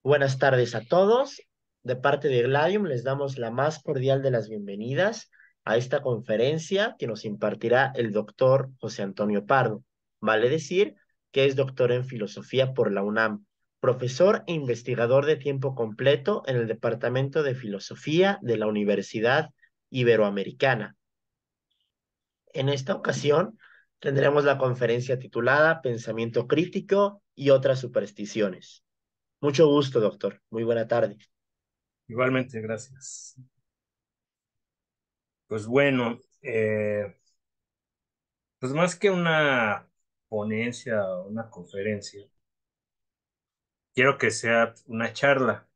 Buenas tardes a todos. De parte de Gladium les damos la más cordial de las bienvenidas a esta conferencia que nos impartirá el doctor José Antonio Pardo. Vale decir que es doctor en filosofía por la UNAM, profesor e investigador de tiempo completo en el Departamento de Filosofía de la Universidad Iberoamericana. En esta ocasión tendremos la conferencia titulada Pensamiento crítico y otras supersticiones. Mucho gusto, doctor. Muy buena tarde. Igualmente, gracias. Pues bueno, pues más que una ponencia o una conferencia, quiero que sea una charla.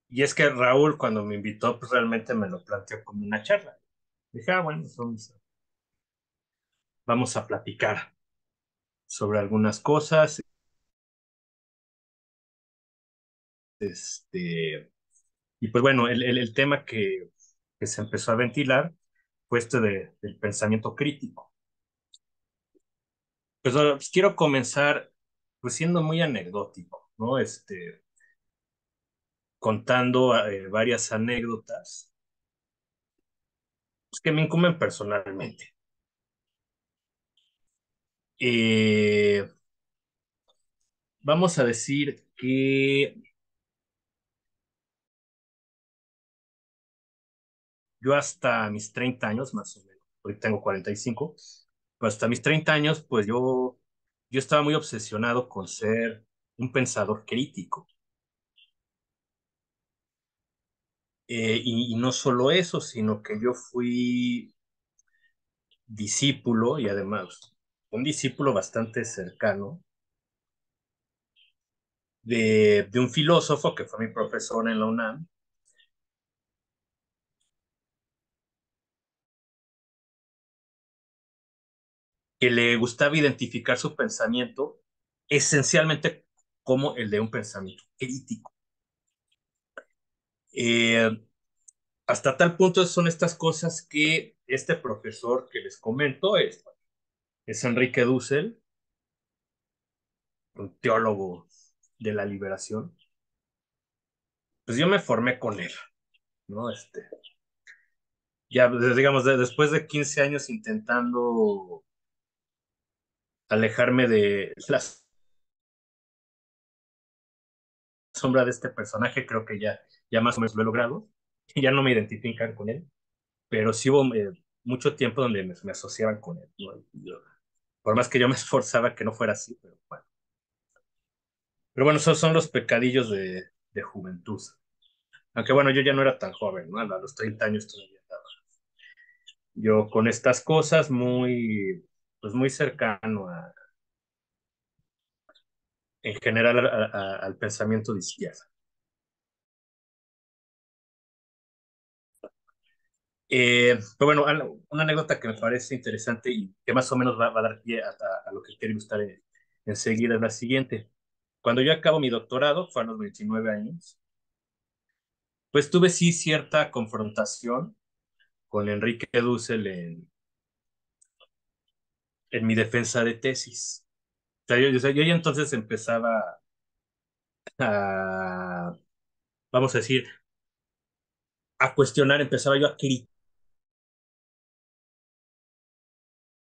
Y es que Raúl, cuando me invitó, pues realmente me lo planteó como una charla. Dije, bueno, pues vamos a platicar sobre algunas cosas. Este, y pues bueno, el tema que se empezó a ventilar fue del pensamiento crítico. Pues, ahora, pues quiero comenzar pues siendo muy anecdótico, ¿no? Contando varias anécdotas pues, que me incumben personalmente. Eh, Vamos a decir que yo hasta mis 30 años, más o menos, hoy tengo 45, pero hasta mis 30 años, pues yo estaba muy obsesionado con ser un pensador crítico. Y no solo eso, sino que yo fui discípulo y además un discípulo bastante cercano de un filósofo que fue mi profesor en la UNAM, que le gustaba identificar su pensamiento esencialmente como el de un pensamiento crítico. Eh, Hasta tal punto son estas cosas que este profesor que les comento es Enrique Dussel, un teólogo de la liberación. Pues yo me formé con él, ¿no? Ya, digamos, después de 15 años intentando alejarme de la sombra de este personaje, creo que ya más o menos lo he logrado. Ya no me identifican con él, pero sí hubo mucho tiempo donde me asociaban con él, ¿no? Por más que yo me esforzaba que no fuera así, pero bueno. Pero bueno, esos son los pecadillos de juventud. Aunque bueno, yo ya no era tan joven, ¿no? A los 30 años todavía estaba. Yo con estas cosas pues muy cercano en general al pensamiento de izquierda. Pero bueno, una anécdota que me parece interesante y que más o menos va a dar pie a lo que quiero ilustrar enseguida es la siguiente. Cuando yo acabo mi doctorado, fue a los 29 años, pues tuve sí cierta confrontación con Enrique Dussel en mi defensa de tesis. O sea, yo ya entonces empezaba a, vamos a decir, a cuestionar, empezaba yo a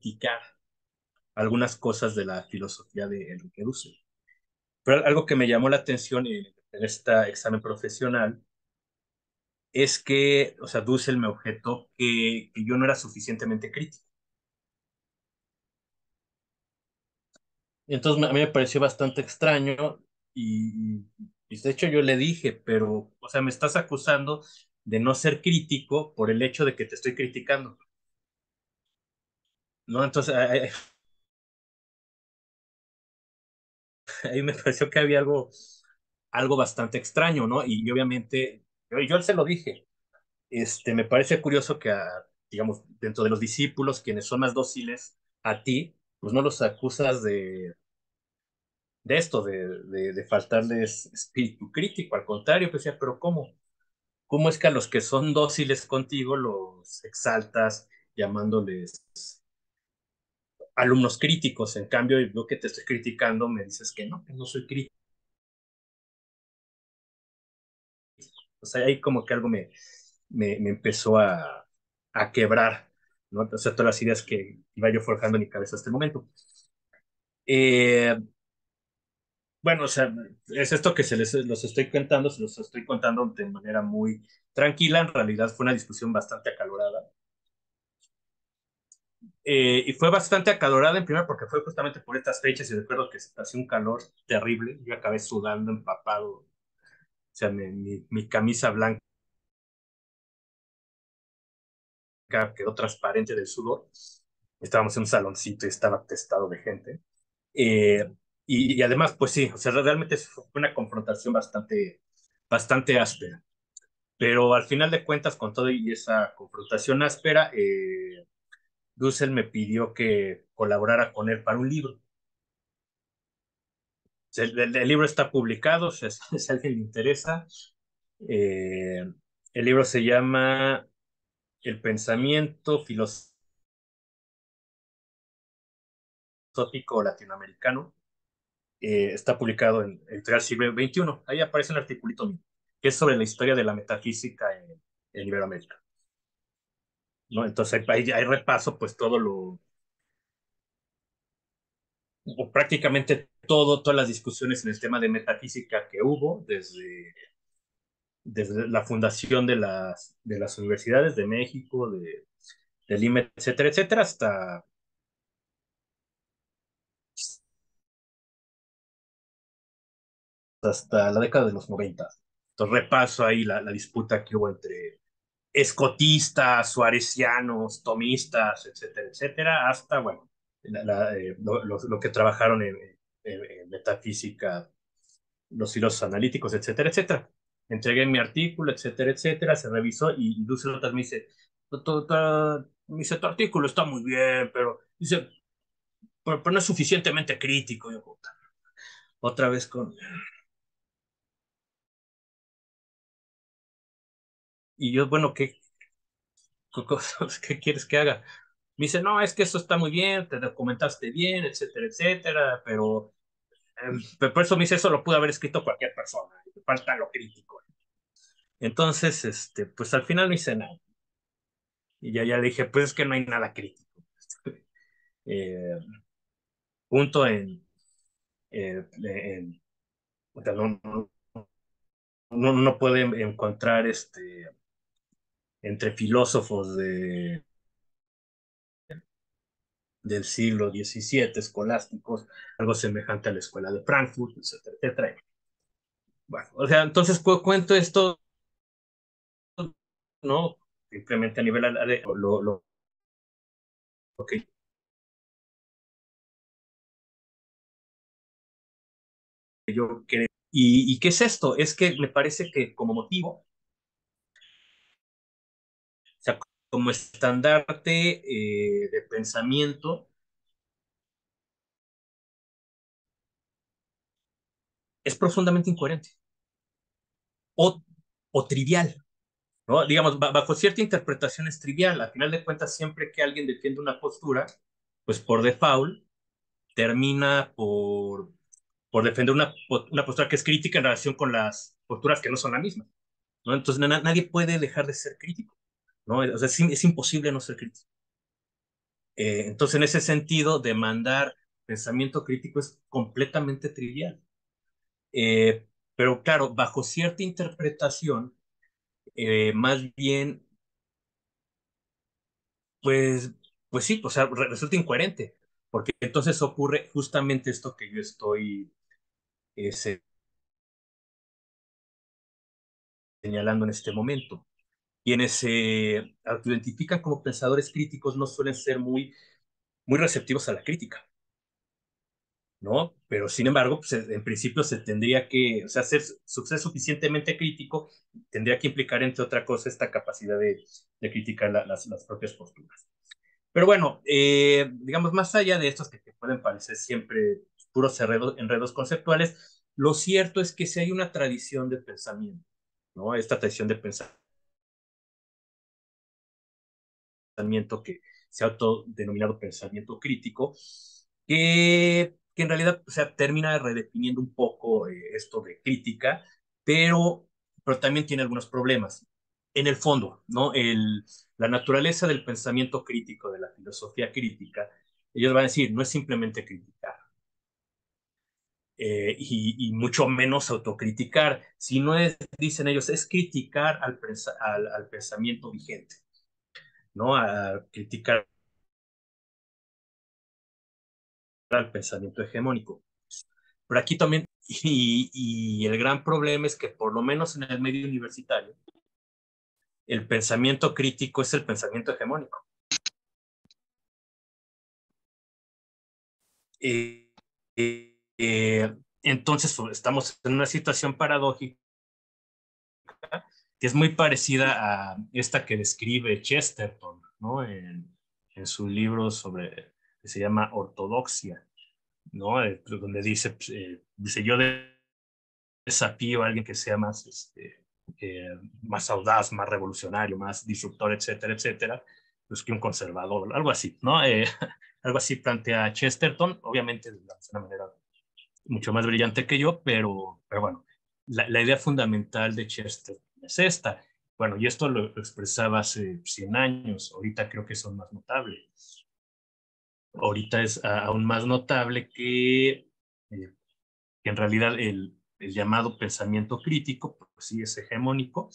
criticar algunas cosas de la filosofía de Enrique Dussel. Pero algo que me llamó la atención en este examen profesional es que, o sea, Dussel me objetó que yo no era suficientemente crítico. Y entonces a mí me pareció bastante extraño y de hecho yo le dije, pero, o sea, me estás acusando de no ser crítico por el hecho de que te estoy criticando, ¿no? Entonces ahí me pareció que había algo bastante extraño, ¿no? Y obviamente, yo se lo dije, me parece curioso que, digamos, dentro de los discípulos, quienes son más dóciles a ti, pues no los acusas de esto, de faltarles espíritu crítico, al contrario, pues decía, pero ¿cómo es que a los que son dóciles contigo los exaltas llamándoles alumnos críticos? En cambio, yo que te estoy criticando, me dices que no soy crítico. O sea, ahí como que algo me empezó a quebrar, ¿no? O sea, todas las ideas que iba yo forjando en mi cabeza hasta el momento. Eh, bueno, o sea, es esto que los estoy contando, se los estoy contando de manera muy tranquila. En realidad fue una discusión bastante acalorada. Y fue bastante acalorada en primer porque fue justamente por estas fechas y recuerdo que se hacía un calor terrible. Yo acabé sudando, empapado. O sea, mi camisa blanca quedó transparente del sudor. Estábamos en un saloncito y estaba atestado de gente. Eh, y además, pues sí, o sea, realmente fue una confrontación bastante áspera. Pero al final de cuentas, con todo y esa confrontación áspera, Dussel me pidió que colaborara con él para un libro. El libro está publicado, o sea, si a alguien le interesa. Eh, el libro se llama El pensamiento filosófico latinoamericano. Está publicado en Editorial Siglo XXI. Ahí aparece un articulito mío, que es sobre la historia de la metafísica en Iberoamérica, ¿no? Entonces ahí repaso pues todo o prácticamente todas las discusiones en el tema de metafísica que hubo desde la fundación de las universidades de México, del IME, etcétera, etcétera, hasta la década de los 90. Entonces repaso ahí la disputa que hubo entre escotistas, suarecianos, tomistas, etcétera, etcétera, hasta, bueno, lo que trabajaron en metafísica, los filósofos analíticos, etcétera, etcétera. Entregué mi artículo, etcétera, etcétera, se revisó y Dulce me dice, tu artículo está muy bien, pero dice, pero no es suficientemente crítico. Yo, puta, otra vez con... Y yo, bueno, ¿qué quieres que haga? Me dice, no, es que eso está muy bien, te documentaste bien, etcétera, etcétera, pero por eso me dice, eso lo pudo haber escrito cualquier persona, falta lo crítico. Entonces, pues al final no hice nada. Y ya le dije, pues es que no hay nada crítico. Eh, punto o sea, no puede encontrar entre filósofos del siglo XVII, escolásticos, algo semejante a la escuela de Frankfurt, etcétera, etcétera. Bueno, o sea, entonces cuento esto, ¿no? Simplemente a nivel lo que yo creo. ¿Y qué es esto? Es que me parece que como motivo, o sea, como estandarte de pensamiento, es profundamente incoherente o, o trivial, ¿no? Digamos, bajo cierta interpretación es trivial. Al final de cuentas, siempre que alguien defiende una postura, pues por default termina por defender una postura que es crítica en relación con las posturas que no son la misma, ¿no? Entonces nadie puede dejar de ser crítico, ¿no? O sea, es imposible no ser crítico. Entonces, en ese sentido, demandar pensamiento crítico es completamente trivial. Eh, pero claro, bajo cierta interpretación, más bien, pues, pues sí, o sea, resulta incoherente, porque entonces ocurre justamente esto que yo estoy señalando en este momento. Quienes se autoidentifican como pensadores críticos no suelen ser muy receptivos a la crítica, ¿no? Pero sin embargo, pues, en principio se tendría que, o sea, ser suficientemente crítico tendría que implicar, entre otra cosa, esta capacidad de criticar las propias posturas. Pero bueno, digamos, más allá de estos que pueden parecer siempre puros enredos conceptuales, lo cierto es que si hay una tradición de pensamiento, ¿no? Esta tradición de pensamiento que se ha autodenominado pensamiento crítico, que en realidad, o sea, termina redefiniendo un poco esto de crítica, pero pero también tiene algunos problemas. En el fondo, ¿no? La naturaleza del pensamiento crítico, de la filosofía crítica, ellos van a decir, no es simplemente criticar, y mucho menos autocriticar, sino es, dicen ellos, es criticar al pensamiento vigente, ¿no? A criticar al pensamiento hegemónico. Pero aquí también, y el gran problema es que por lo menos en el medio universitario, el pensamiento crítico es el pensamiento hegemónico. Eh, entonces estamos en una situación paradójica que es muy parecida a esta que describe Chesterton, ¿no? En su libro sobre, que se llama Ortodoxia, ¿no? Donde dice, dice, yo desafío a alguien que sea más, más audaz, más revolucionario, más disruptor, etcétera, etcétera, pues que un conservador, algo así, ¿no? Algo así plantea Chesterton, obviamente de una manera mucho más brillante que yo, pero bueno, la idea fundamental de Chesterton es esta. Bueno, y esto lo expresaba hace 100 años, ahorita creo que son más notables. Ahorita es aún más notable que en realidad el llamado pensamiento crítico, pues sí es hegemónico,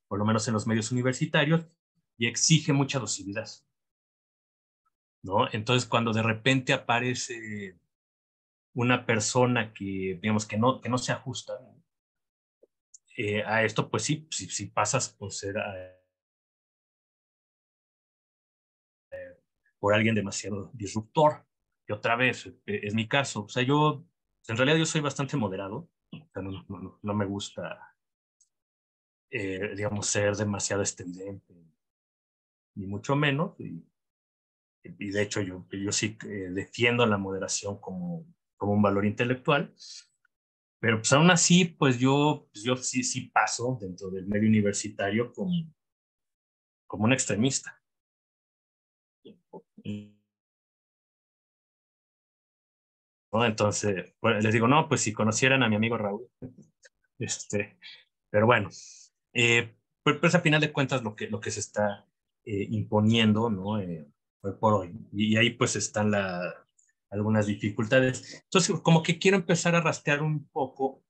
por lo menos en los medios universitarios, y exige mucha docilidad, ¿no? Entonces, cuando de repente aparece una persona que, digamos, que no se ajusta a esto, pues sí, si pasas por ser por alguien demasiado disruptor. Y otra vez, es mi caso. O sea, yo, en realidad yo soy bastante moderado. O sea, no me gusta, digamos, ser demasiado estridente, ni mucho menos. Y de hecho yo sí defiendo la moderación como un valor intelectual. Pero pues aún así, pues yo sí paso dentro del medio universitario como un extremista. ¿No? Entonces, bueno, les digo, no, pues si conocieran a mi amigo Raúl, este, pero bueno, pues a final de cuentas lo que se está imponiendo, ¿no? Hoy por hoy. Y ahí pues están algunas dificultades. Entonces, como que quiero empezar a rastrear un poco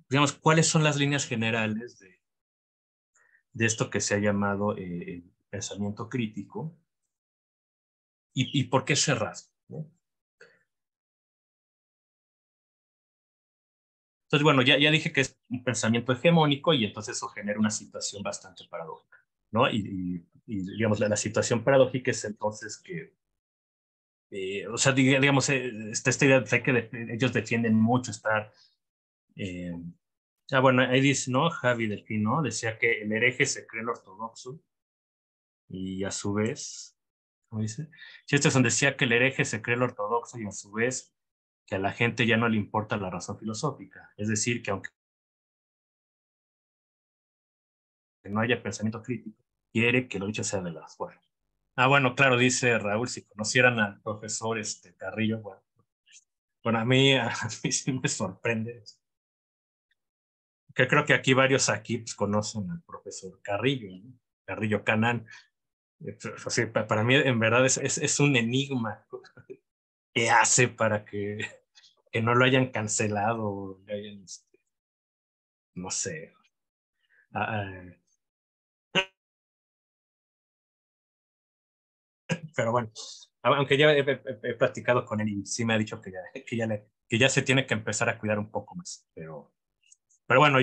digamos, cuáles son las líneas generales de esto que se ha llamado el pensamiento crítico y por qué se rasga, ¿no? Entonces, bueno, ya dije que es un pensamiento hegemónico y entonces eso genera una situación bastante paradójica, ¿no? Digamos, la situación paradójica es entonces que, o sea, digamos, esta idea de que ellos defienden mucho estar, eh, bueno, ahí dice, ¿no? Javi Delfín, ¿no? Decía que el hereje se cree el ortodoxo y a su vez, ¿cómo dice? Chesterton decía que el hereje se cree el ortodoxo y a su vez que a la gente ya no le importa la razón filosófica. Es decir, que aunque no haya pensamiento crítico, quiere que lo dicho sea de las fuerzas. Ah, bueno, claro, dice Raúl, si conocieran al profesor Carrillo, bueno, a mí sí me sorprende. Que creo que aquí varios aquí pues, conocen al profesor Carrillo, ¿no? Carrillo Canán. O sea, para mí, en verdad, es un enigma qué hace para que no lo hayan cancelado, le hayan, no sé. Ah, pero bueno, aunque ya he platicado con él y sí me ha dicho que ya se tiene que empezar a cuidar un poco más. Pero bueno,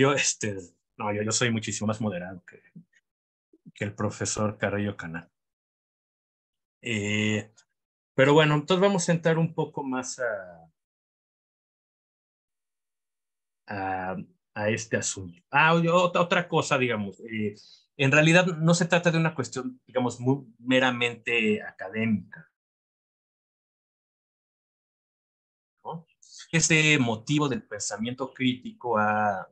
no, yo soy muchísimo más moderado que el profesor Carrillo Canal. Eh, pero bueno, entonces vamos a entrar un poco más a, a este asunto. Otra cosa, digamos, en realidad no se trata de una cuestión, digamos, muy meramente académica, ¿no? Ese motivo del pensamiento crítico ha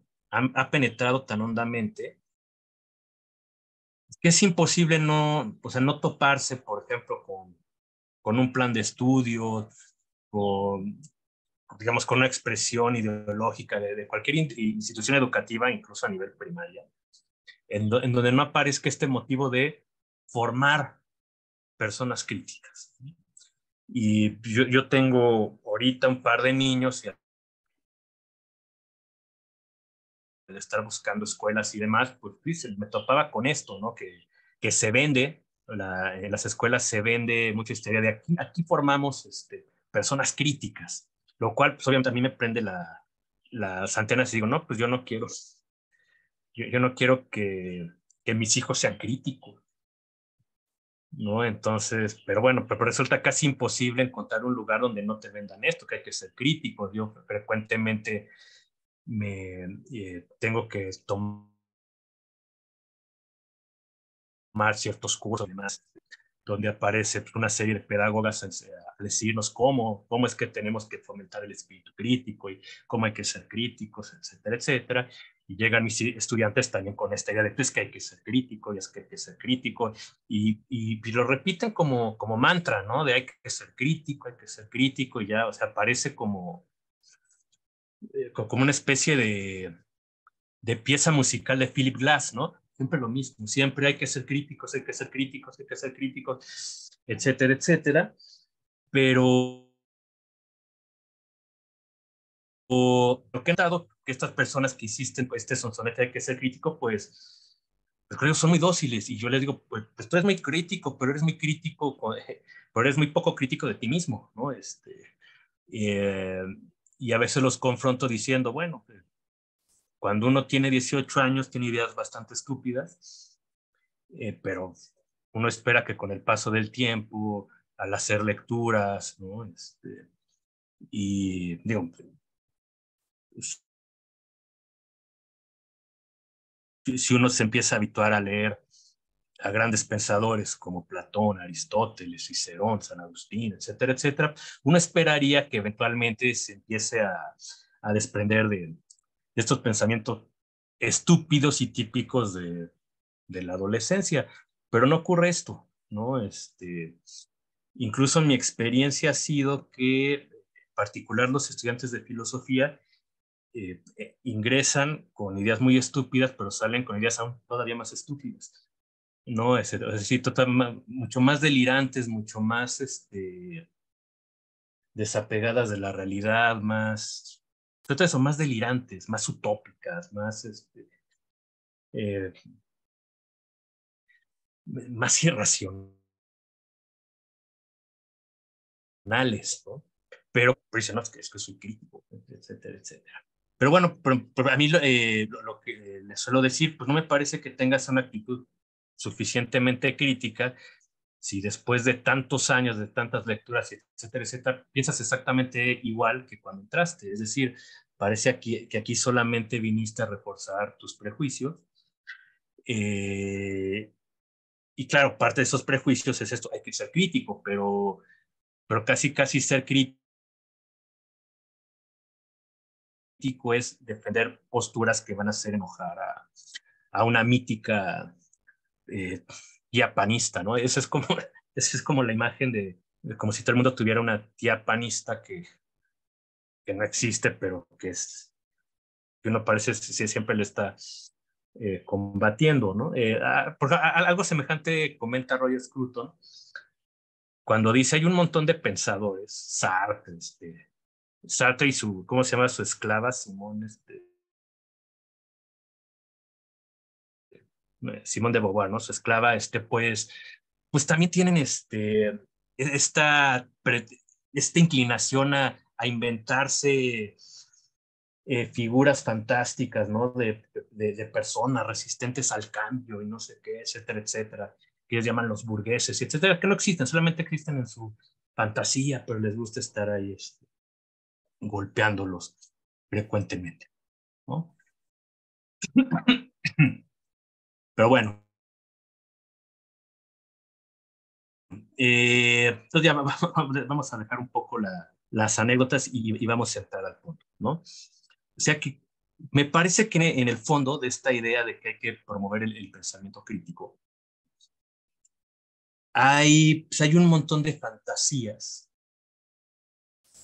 penetrado tan hondamente que es imposible no, o sea, no toparse, por ejemplo, con un plan de estudio, digamos, con una expresión ideológica de cualquier institución educativa, incluso a nivel primaria, en donde no aparezca este motivo de formar personas críticas. Y yo tengo ahorita un par de niños y al estar buscando escuelas y demás, pues me topaba con esto, ¿no? Que se vende, en las escuelas se vende mucha historia de aquí formamos personas críticas, lo cual pues, obviamente a mí me prende las antenas y digo, no, pues yo no quiero que mis hijos sean críticos, ¿no? Entonces, pero bueno, pero resulta casi imposible encontrar un lugar donde no te vendan esto, que hay que ser crítico. Yo frecuentemente tengo que tomar ciertos cursos y demás, donde aparece una serie de pedagogas a decirnos cómo es que tenemos que fomentar el espíritu crítico y cómo hay que ser críticos, etcétera, etcétera. Y llegan mis estudiantes también con esta idea de pues, que hay que ser crítico y es que hay que ser crítico y lo repiten como mantra, ¿no? De hay que ser crítico, hay que ser crítico y ya, o sea, parece como una especie de pieza musical de Philip Glass, ¿no? Siempre lo mismo, siempre hay que ser críticos, hay que ser críticos, hay que ser críticos, etcétera, etcétera. Pero lo que han dado que estas personas que insisten, pues, este sonsonete hay que ser crítico, pues creo que son muy dóciles. Y yo les digo, pues tú eres muy crítico, pero eres muy crítico, pero eres muy poco crítico de ti mismo, ¿no? Eh, y a veces los confronto diciendo, bueno, cuando uno tiene 18 años tiene ideas bastante estúpidas, pero uno espera que con el paso del tiempo, al hacer lecturas, ¿no? Y digo, si uno se empieza a habituar a leer a grandes pensadores como Platón, Aristóteles, Cicerón, San Agustín, etcétera, etcétera, uno esperaría que eventualmente se empiece a desprender de estos pensamientos estúpidos y típicos de la adolescencia, pero no ocurre esto, ¿no? Incluso mi experiencia ha sido que, en particular los estudiantes de filosofía, ingresan con ideas muy estúpidas, pero salen con ideas aún todavía más estúpidas, ¿no? Es decir, mucho más delirantes, mucho más desapegadas de la realidad, todo eso, más delirantes, más utópicas, eh, más irracionales, ¿no? Pero dicen, no, es que soy crítico, etcétera, etcétera. Pero bueno, pero a mí lo que les suelo decir, pues no me parece que tengas una actitud suficientemente crítica si después de tantos años, de tantas lecturas, etcétera, etcétera, piensas exactamente igual que cuando entraste. Es decir, parece que aquí solamente viniste a reforzar tus prejuicios. Eh, y claro, parte de esos prejuicios es esto, hay que ser crítico, pero casi ser crítico es defender posturas que van a hacer enojar a una mítica eh, tía panista, ¿no? Esa es como la imagen de como si todo el mundo tuviera una tía panista que no existe, pero que uno parece si siempre le está combatiendo, ¿no? Algo semejante comenta Roger Scruton cuando dice hay un montón de pensadores, Sartre y ¿cómo se llama su esclava? Simón de Beauvoir, ¿no? Su esclava, pues también tienen esta, esta inclinación a inventarse figuras fantásticas, ¿no? De personas resistentes al cambio y no sé qué, etcétera, etcétera, que ellos llaman los burgueses, etcétera, que no existen, solamente existen en su fantasía, pero les gusta estar ahí golpeándolos frecuentemente, ¿no? Pero bueno, entonces ya vamos a dejar un poco las anécdotas y vamos a entrar al punto, ¿no? O sea que me parece que en el fondo de esta idea de que hay que promover el pensamiento crítico, pues hay un montón de fantasías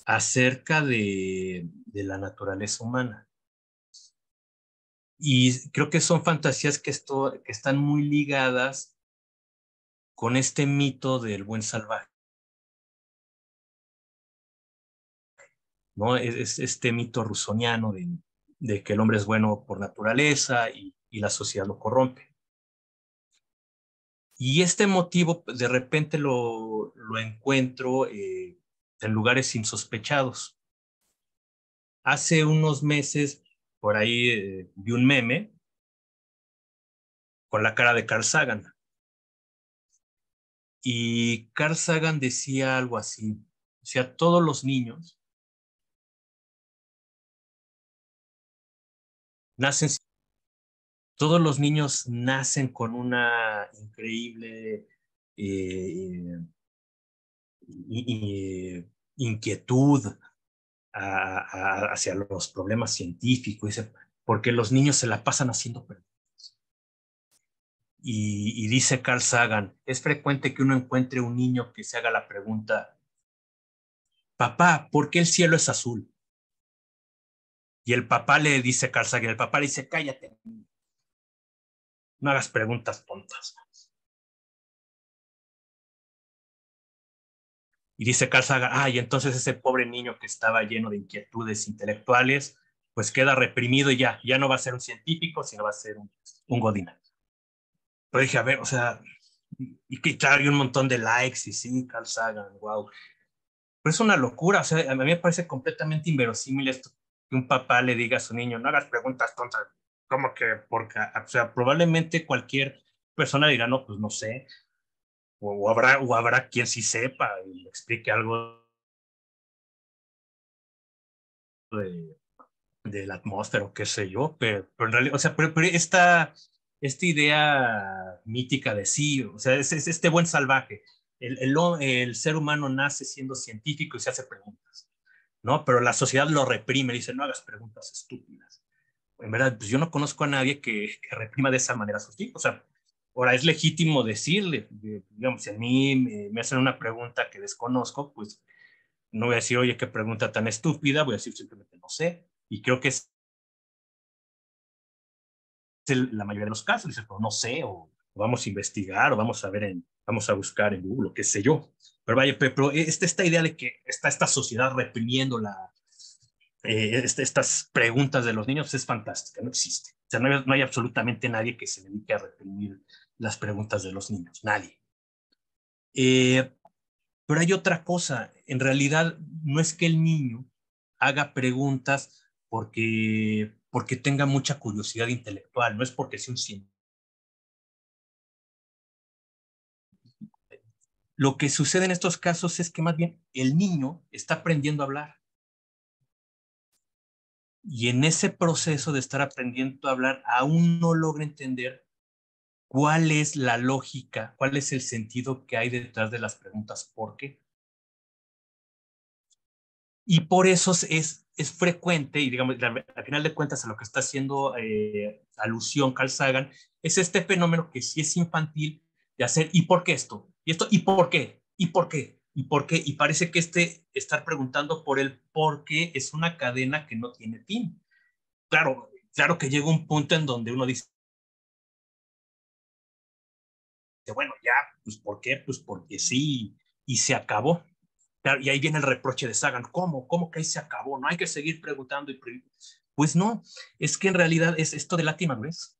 acerca de la naturaleza humana. Y creo que son fantasías que están muy ligadas con este mito del buen salvaje, ¿no? Es este mito rusoniano de que el hombre es bueno por naturaleza y la sociedad lo corrompe. Y este motivo de repente lo encuentro en lugares insospechados. Hace unos meses por ahí vi un meme con la cara de Carl Sagan. Y Carl Sagan decía algo así, o sea, todos los niños nacen, todos los niños nacen con una increíble eh, inquietud hacia los problemas científicos, porque los niños se la pasan haciendo preguntas. Y dice Carl Sagan, es frecuente que uno encuentre un niño que se haga la pregunta, papá, ¿por qué el cielo es azul? Y el papá le dice Carl Sagan, el papá le dice, cállate, no hagas preguntas tontas. Y dice Carl Sagan, y entonces ese pobre niño que estaba lleno de inquietudes intelectuales, pues queda reprimido y ya no va a ser un científico, sino va a ser un godín. Pero dije, a ver, o sea, y claro, y un montón de likes, y sí, Carl Sagan, wow. Pero es una locura, o sea, a mí me parece completamente inverosímil esto, que un papá le diga a su niño, no hagas preguntas tontas, como que, porque, o sea, probablemente cualquier persona dirá, no, pues no sé, o habrá quien sí sepa y le explique algo de, de la atmósfera o qué sé yo, pero en realidad, o sea, pero esta idea mítica de sí, o sea, es este buen salvaje. El ser humano nace siendo científico y se hace preguntas, ¿no? Pero la sociedad lo reprime, dice, no hagas preguntas estúpidas. En verdad, pues yo no conozco a nadie que reprima de esa manera a sus hijos. O sea, ahora es legítimo decirle, digamos, si a mí me hacen una pregunta que desconozco, pues no voy a decir, oye, qué pregunta tan estúpida, voy a decir simplemente no sé. Y creo que es la mayoría de los casos, dices, pues no sé, o vamos a investigar, o vamos a buscar en Google, o qué sé yo. Pero vaya, pero esta idea de que está esta sociedad reprimiendo estas preguntas de los niños es fantástica, no existe. O sea, no hay absolutamente nadie que se dedique a reprimir las preguntas de los niños, nadie. Eh, pero hay otra cosa, en realidad no es que el niño haga preguntas porque tenga mucha curiosidad intelectual, no es porque sea un científico. Lo que sucede en estos casos es que más bien el niño está aprendiendo a hablar y en ese proceso de estar aprendiendo a hablar aún no logra entender cuál es la lógica, cuál es el sentido que hay detrás de las preguntas ¿por qué? Y por eso es frecuente, y digamos, al final de cuentas a lo que está haciendo alusión Carl Sagan, es este fenómeno que sí es infantil de hacer, ¿y por qué esto? ¿Y esto? ¿Y por qué? ¿Y por qué? ¿Y por qué? Y parece que estar preguntando por el por qué es una cadena que no tiene fin. Claro que llega un punto en donde uno dice, bueno, ya, pues ¿por qué? Pues porque sí, y se acabó. Claro, y ahí viene el reproche de Sagan, ¿cómo? ¿Cómo que ahí se acabó? No hay que seguir preguntando pues no, es que en realidad es esto de la madurez.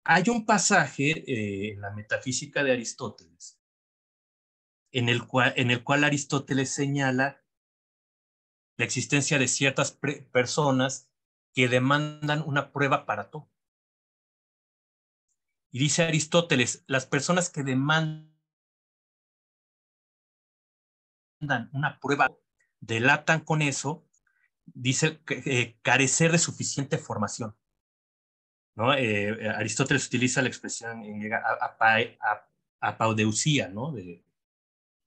Hay un pasaje en la metafísica de Aristóteles en el cual Aristóteles señala la existencia de ciertas personas que demandan una prueba para todo. Y dice Aristóteles, las personas que demandan una prueba delatan con eso, dice, carecer de suficiente formación. ¿No? Aristóteles utiliza la expresión en griega apaudeusía, ¿no? De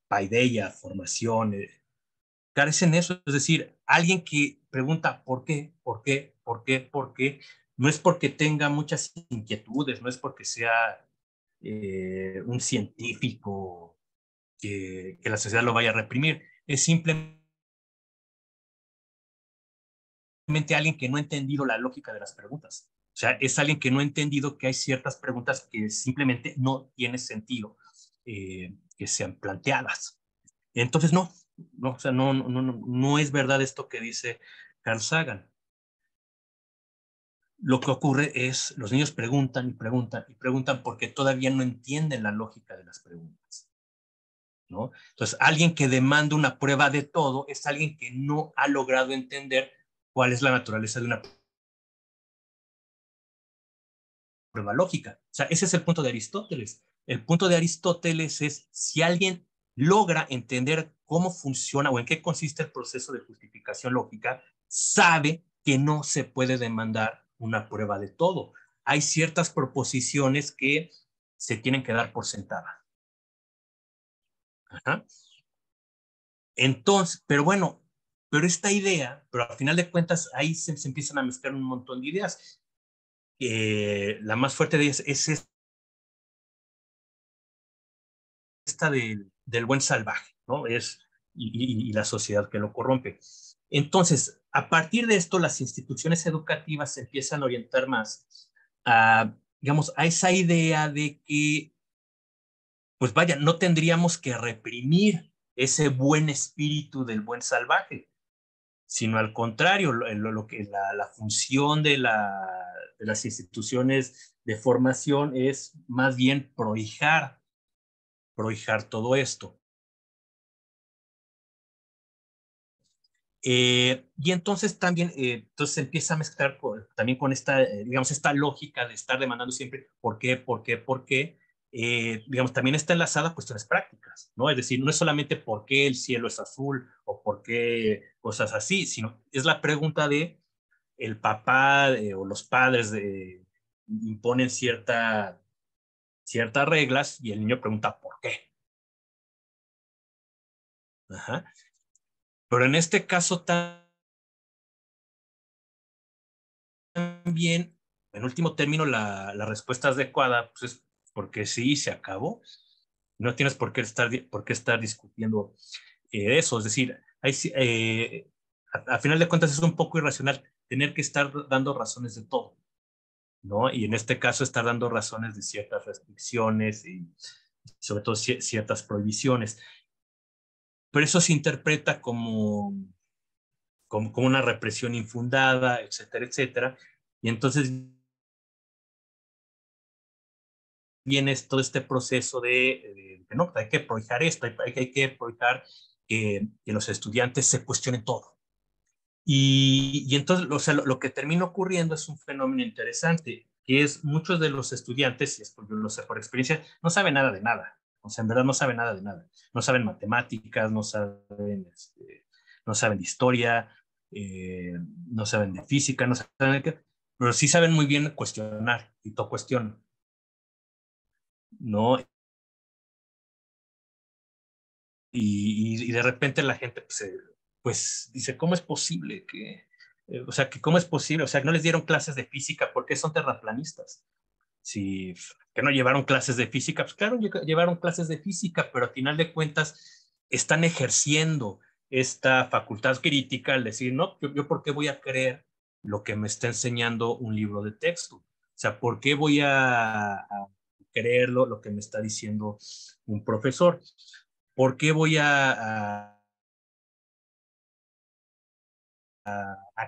paideia, formación, carecen eso, es decir, alguien que pregunta ¿por qué? ¿Por qué? ¿Por qué? ¿Por qué? No es porque tenga muchas inquietudes, no es porque sea un científico que la sociedad lo vaya a reprimir, es simplemente alguien que no ha entendido la lógica de las preguntas. O sea, es alguien que no ha entendido que hay ciertas preguntas que simplemente no tiene sentido que sean planteadas. Entonces, o sea, no es verdad esto que dice Carl Sagan. Lo que ocurre es, los niños preguntan y preguntan y preguntan porque todavía no entienden la lógica de las preguntas, ¿no? Entonces, alguien que demanda una prueba de todo es alguien que no ha logrado entender cuál es la naturaleza de una prueba lógica. O sea, ese es el punto de Aristóteles. El punto de Aristóteles es si alguien logra entender cómo funciona o en qué consiste el proceso de justificación lógica, sabe que no se puede demandar una prueba de todo. Hay ciertas proposiciones que se tienen que dar por sentadas. Ajá. Entonces, pero bueno, pero esta idea, pero al final de cuentas ahí se empiezan a mezclar un montón de ideas. La más fuerte de ellas es esta del buen salvaje, ¿no? Y la sociedad que lo corrompe. Entonces, a partir de esto, las instituciones educativas se empiezan a orientar más a, digamos, a esa idea de que, pues vaya, no tendríamos que reprimir ese buen espíritu del buen salvaje, sino al contrario, lo que la función de las instituciones de formación es más bien prohijar todo esto. Y entonces también entonces se empieza a mezclar también con esta, digamos, esta lógica de estar demandando siempre por qué, por qué, por qué. Digamos, también está enlazada a cuestiones prácticas, ¿no? Es decir, no es solamente por qué el cielo es azul o por qué cosas así, sino es la pregunta de el papá o los padres imponen ciertas reglas y el niño pregunta por qué. Ajá. Pero en este caso también, en último término, la respuesta adecuada pues es porque sí, se acabó. No tienes por qué estar discutiendo eso. Es decir, a final de cuentas es un poco irracional tener que estar dando razones de todo, ¿no? Y en este caso estar dando razones de ciertas restricciones y sobre todo ciertas prohibiciones. Pero eso se interpreta como una represión infundada, etcétera, etcétera. Y entonces viene todo este proceso no, hay que prohijar esto, hay que prohijar que los estudiantes se cuestionen todo. Y entonces, o sea, lo que termina ocurriendo es un fenómeno interesante, que es muchos de los estudiantes, y es porque yo lo sé por experiencia, no saben nada de nada. O sea, en verdad no saben nada de nada. No saben matemáticas, no saben de historia, no saben de física, no saben de qué, pero sí saben muy bien cuestionar y todo cuestionan, ¿no? Y de repente la gente pues dice, ¿cómo es posible o sea, que cómo es posible? O sea, que no les dieron clases de física, ¿por qué son terraplanistas? Si, que no llevaron clases de física, pues claro, llevaron clases de física, pero al final de cuentas están ejerciendo esta facultad crítica al decir, no, yo ¿por qué voy a creer lo que me está enseñando un libro de texto? O sea, ¿por qué voy a creer lo que me está diciendo un profesor? ¿Por qué voy a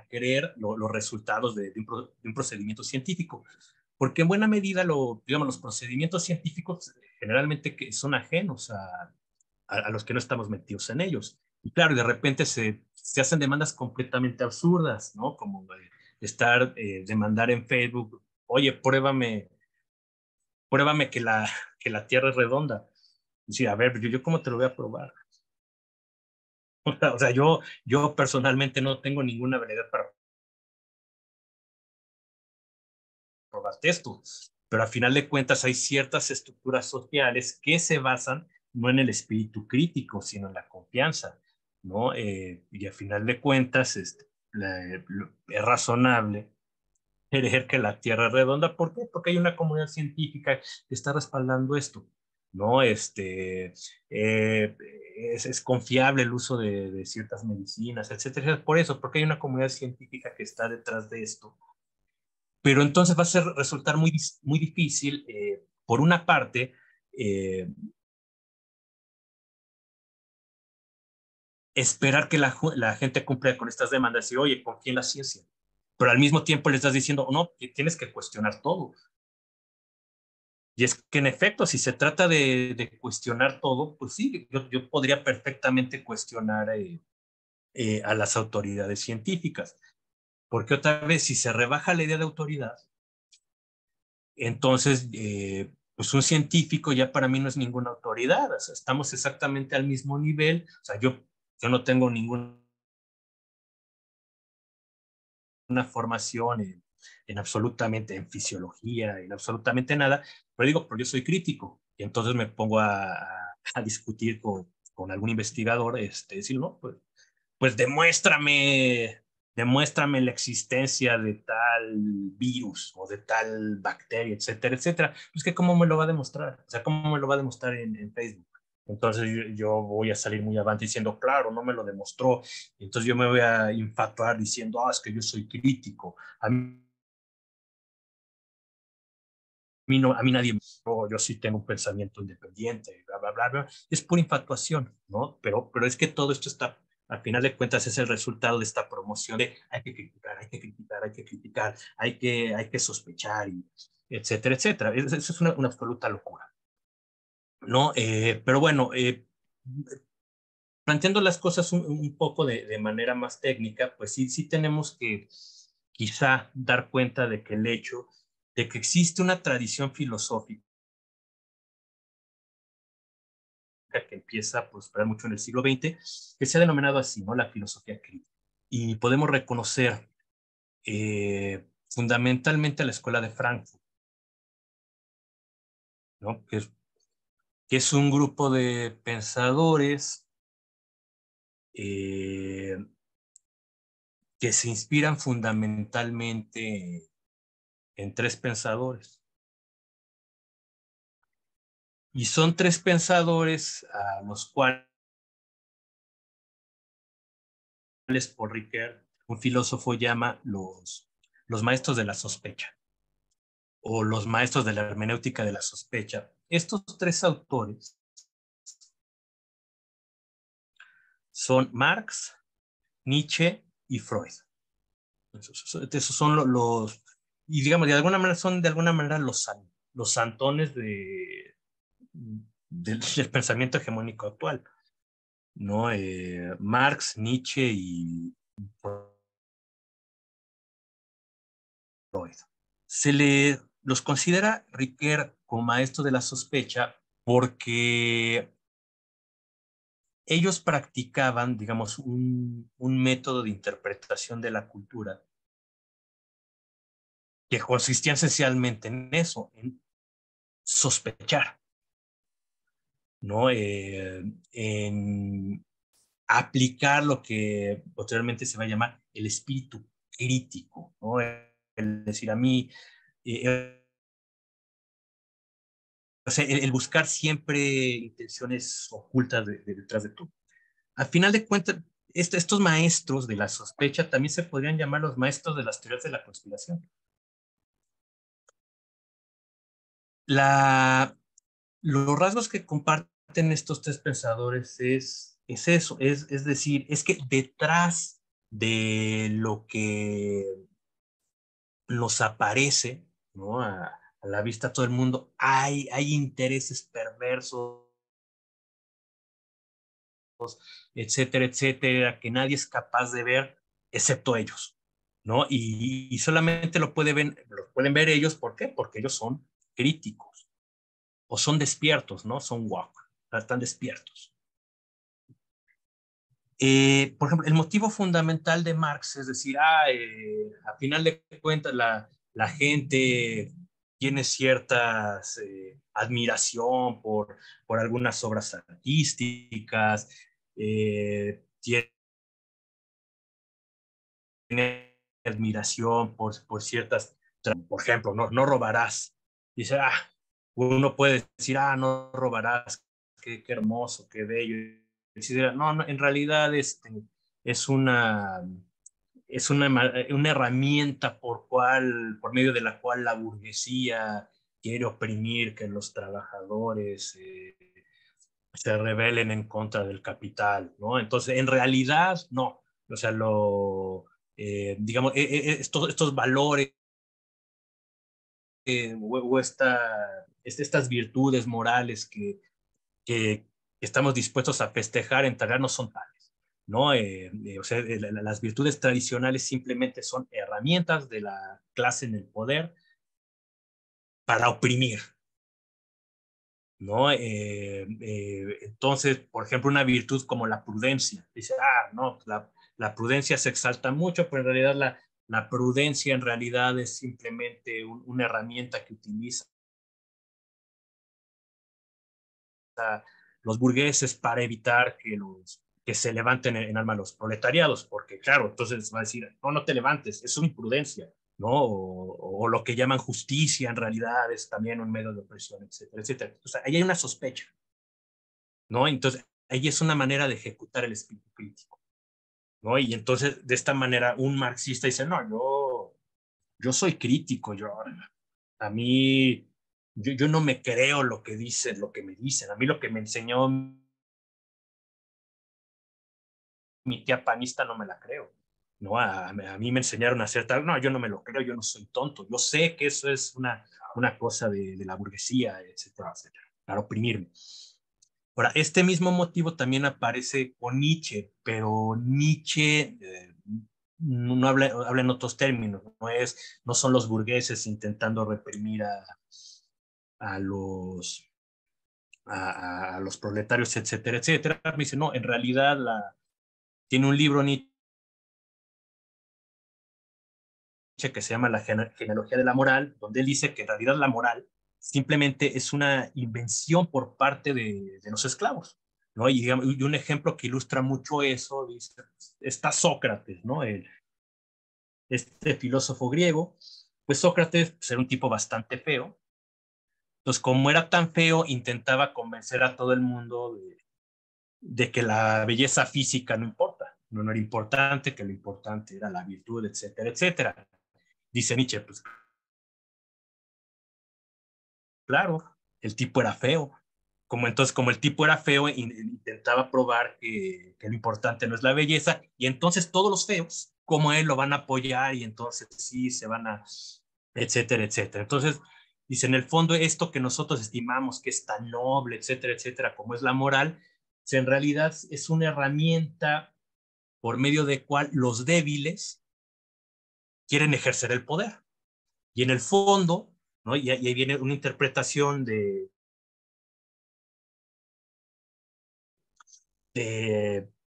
creer los resultados de un procedimiento científico? Porque en buena medida digamos, los procedimientos científicos generalmente que son ajenos a los que no estamos metidos en ellos. Y claro, de repente se hacen demandas completamente absurdas, ¿no? Como demandar en Facebook, oye, pruébame que la Tierra es redonda. Sí, a ver, yo cómo te lo voy a probar. O sea, yo personalmente no tengo ninguna habilidad para probarte esto, pero al final de cuentas hay ciertas estructuras sociales que se basan no en el espíritu crítico, sino en la confianza, ¿no? Y al final de cuentas es razonable creer que la Tierra es redonda. ¿Por qué? Porque hay una comunidad científica que está respaldando esto. ¿no? Es confiable el uso de ciertas medicinas, etcétera. Por eso, porque hay una comunidad científica que está detrás de esto. Pero entonces va a resultar muy difícil, por una parte, eh, esperar que la gente cumpla con estas demandas y, oye, confía en la ciencia. Pero al mismo tiempo le estás diciendo, no, que tienes que cuestionar todo. Y es que en efecto, si se trata de cuestionar todo, pues sí, yo podría perfectamente cuestionar a las autoridades científicas. Porque otra vez, si se rebaja la idea de autoridad, entonces, pues un científico ya para mí no es ninguna autoridad. O sea, estamos exactamente al mismo nivel. O sea, yo no tengo ninguna formación en absolutamente en fisiología, en absolutamente nada, pero digo, pero yo soy crítico y entonces me pongo a discutir con algún investigador, decir, no, pues demuéstrame la existencia de tal virus o de tal bacteria, etcétera, etcétera. Pues que cómo me lo va a demostrar, o sea, cómo me lo va a demostrar en Facebook. Entonces yo voy a salir muy avante diciendo, claro, no me lo demostró. Entonces yo me voy a infatuar diciendo, es que yo soy crítico. A mí nadie me mostró, yo sí tengo un pensamiento independiente, bla, bla, bla, bla. Es pura infatuación, ¿no? Pero es que todo esto está, al final de cuentas, es el resultado de esta promoción de hay que criticar, hay que criticar, hay que criticar, hay que sospechar, y etcétera, etcétera. Eso es una absoluta locura, ¿no? Pero bueno, planteando las cosas un poco de manera más técnica, pues sí tenemos que quizá dar cuenta de que el hecho de que existe una tradición filosófica que empieza a prosperar mucho en el siglo XX, que se ha denominado así, ¿no? La filosofía crítica. Y podemos reconocer fundamentalmente a la escuela de Frankfurt, ¿no? Que es un grupo de pensadores eh, que se inspiran fundamentalmente en tres pensadores. Y son tres pensadores a los cuales Paul Ricoeur, un filósofo, llama los maestros de la sospecha o los maestros de la hermenéutica de la sospecha. Estos tres autores son Marx, Nietzsche y Freud. Esos son y digamos, de alguna manera son de alguna manera los santones del pensamiento hegemónico actual, ¿no? Marx, Nietzsche y Freud. Los considera Ricoeur como maestro de la sospecha porque ellos practicaban, digamos, un método de interpretación de la cultura que consistía esencialmente en eso, en sospechar, ¿no? En aplicar lo que posteriormente se va a llamar el espíritu crítico, ¿no? El decir a mí, eh, o sea, el buscar siempre intenciones ocultas detrás de todo. Al final de cuentas, estos maestros de la sospecha también se podrían llamar los maestros de las teorías de la conspiración. La, los rasgos que comparten estos tres pensadores es eso, es decir, es que detrás de lo que nos aparece, ¿no? A la vista de todo el mundo, hay intereses perversos, etcétera, etcétera, que nadie es capaz de ver excepto ellos, ¿no? Y solamente lo pueden ver ellos, ¿por qué? Porque ellos son críticos o son despiertos, ¿no? Son woke, están despiertos. Por ejemplo, el motivo fundamental de Marx es decir, a final de cuentas la gente tiene ciertas admiración por algunas obras artísticas, tiene admiración por ciertas, por ejemplo, no robarás. Dice, uno puede decir, no robarás, qué hermoso, qué bello. No, no, en realidad es una herramienta por medio de la cual la burguesía quiere oprimir que los trabajadores se rebelen en contra del capital, ¿no? Entonces, en realidad, no. O sea, digamos, estos valores o estas virtudes morales que estamos dispuestos a festejar en realidad no son tales, ¿no? O sea, las virtudes tradicionales simplemente son herramientas de la clase en el poder para oprimir, ¿no? Entonces, por ejemplo, una virtud como la prudencia. Dice, no, la prudencia se exalta mucho, pero en realidad la prudencia en realidad es simplemente una herramienta que utiliza los burgueses para evitar que se levanten en armas los proletariados, porque claro, entonces va a decir, no, no te levantes, es una imprudencia, ¿no? O lo que llaman justicia en realidad es también un medio de opresión, etcétera, etcétera. O sea, ahí hay una sospecha, ¿no? Entonces, ahí es una manera de ejecutar el espíritu crítico, ¿no? Y entonces, de esta manera, un marxista dice, no, yo soy crítico, a mí, yo no me creo lo que dicen, lo que me dicen, a mí lo que me enseñó mi tía panista no me la creo. No, a mí me enseñaron a hacer tal, no, yo no me lo creo, yo no soy tonto, yo sé que eso es una cosa de la burguesía, etcétera, etcétera, para oprimirme. Ahora, este mismo motivo también aparece con Nietzsche, pero Nietzsche no habla en otros términos, no son los burgueses intentando reprimir a los, a los proletarios, etcétera, etcétera. Me dice, no, en realidad tiene un libro Nietzsche que se llama La genealogía de la moral, donde él dice que en realidad la moral simplemente es una invención por parte de los esclavos, ¿no? Y, digamos, y un ejemplo que ilustra mucho eso, dice, está Sócrates, ¿no? Este filósofo griego, pues Sócrates pues, era un tipo bastante feo, entonces como era tan feo, intentaba convencer a todo el mundo de que la belleza física no importa, no era importante, que lo importante era la virtud, etcétera, etcétera. Dice Nietzsche, pues claro, el tipo era feo. Como el tipo era feo, intentaba probar que lo importante no es la belleza, y entonces todos los feos, como él, lo van a apoyar, y entonces sí, se van etcétera, etcétera. Entonces, dice, en el fondo, esto que nosotros estimamos que es tan noble, etcétera, etcétera, como es la moral, en realidad es una herramienta por medio de cual los débiles quieren ejercer el poder. Y en el fondo, ¿no? Y ahí viene una interpretación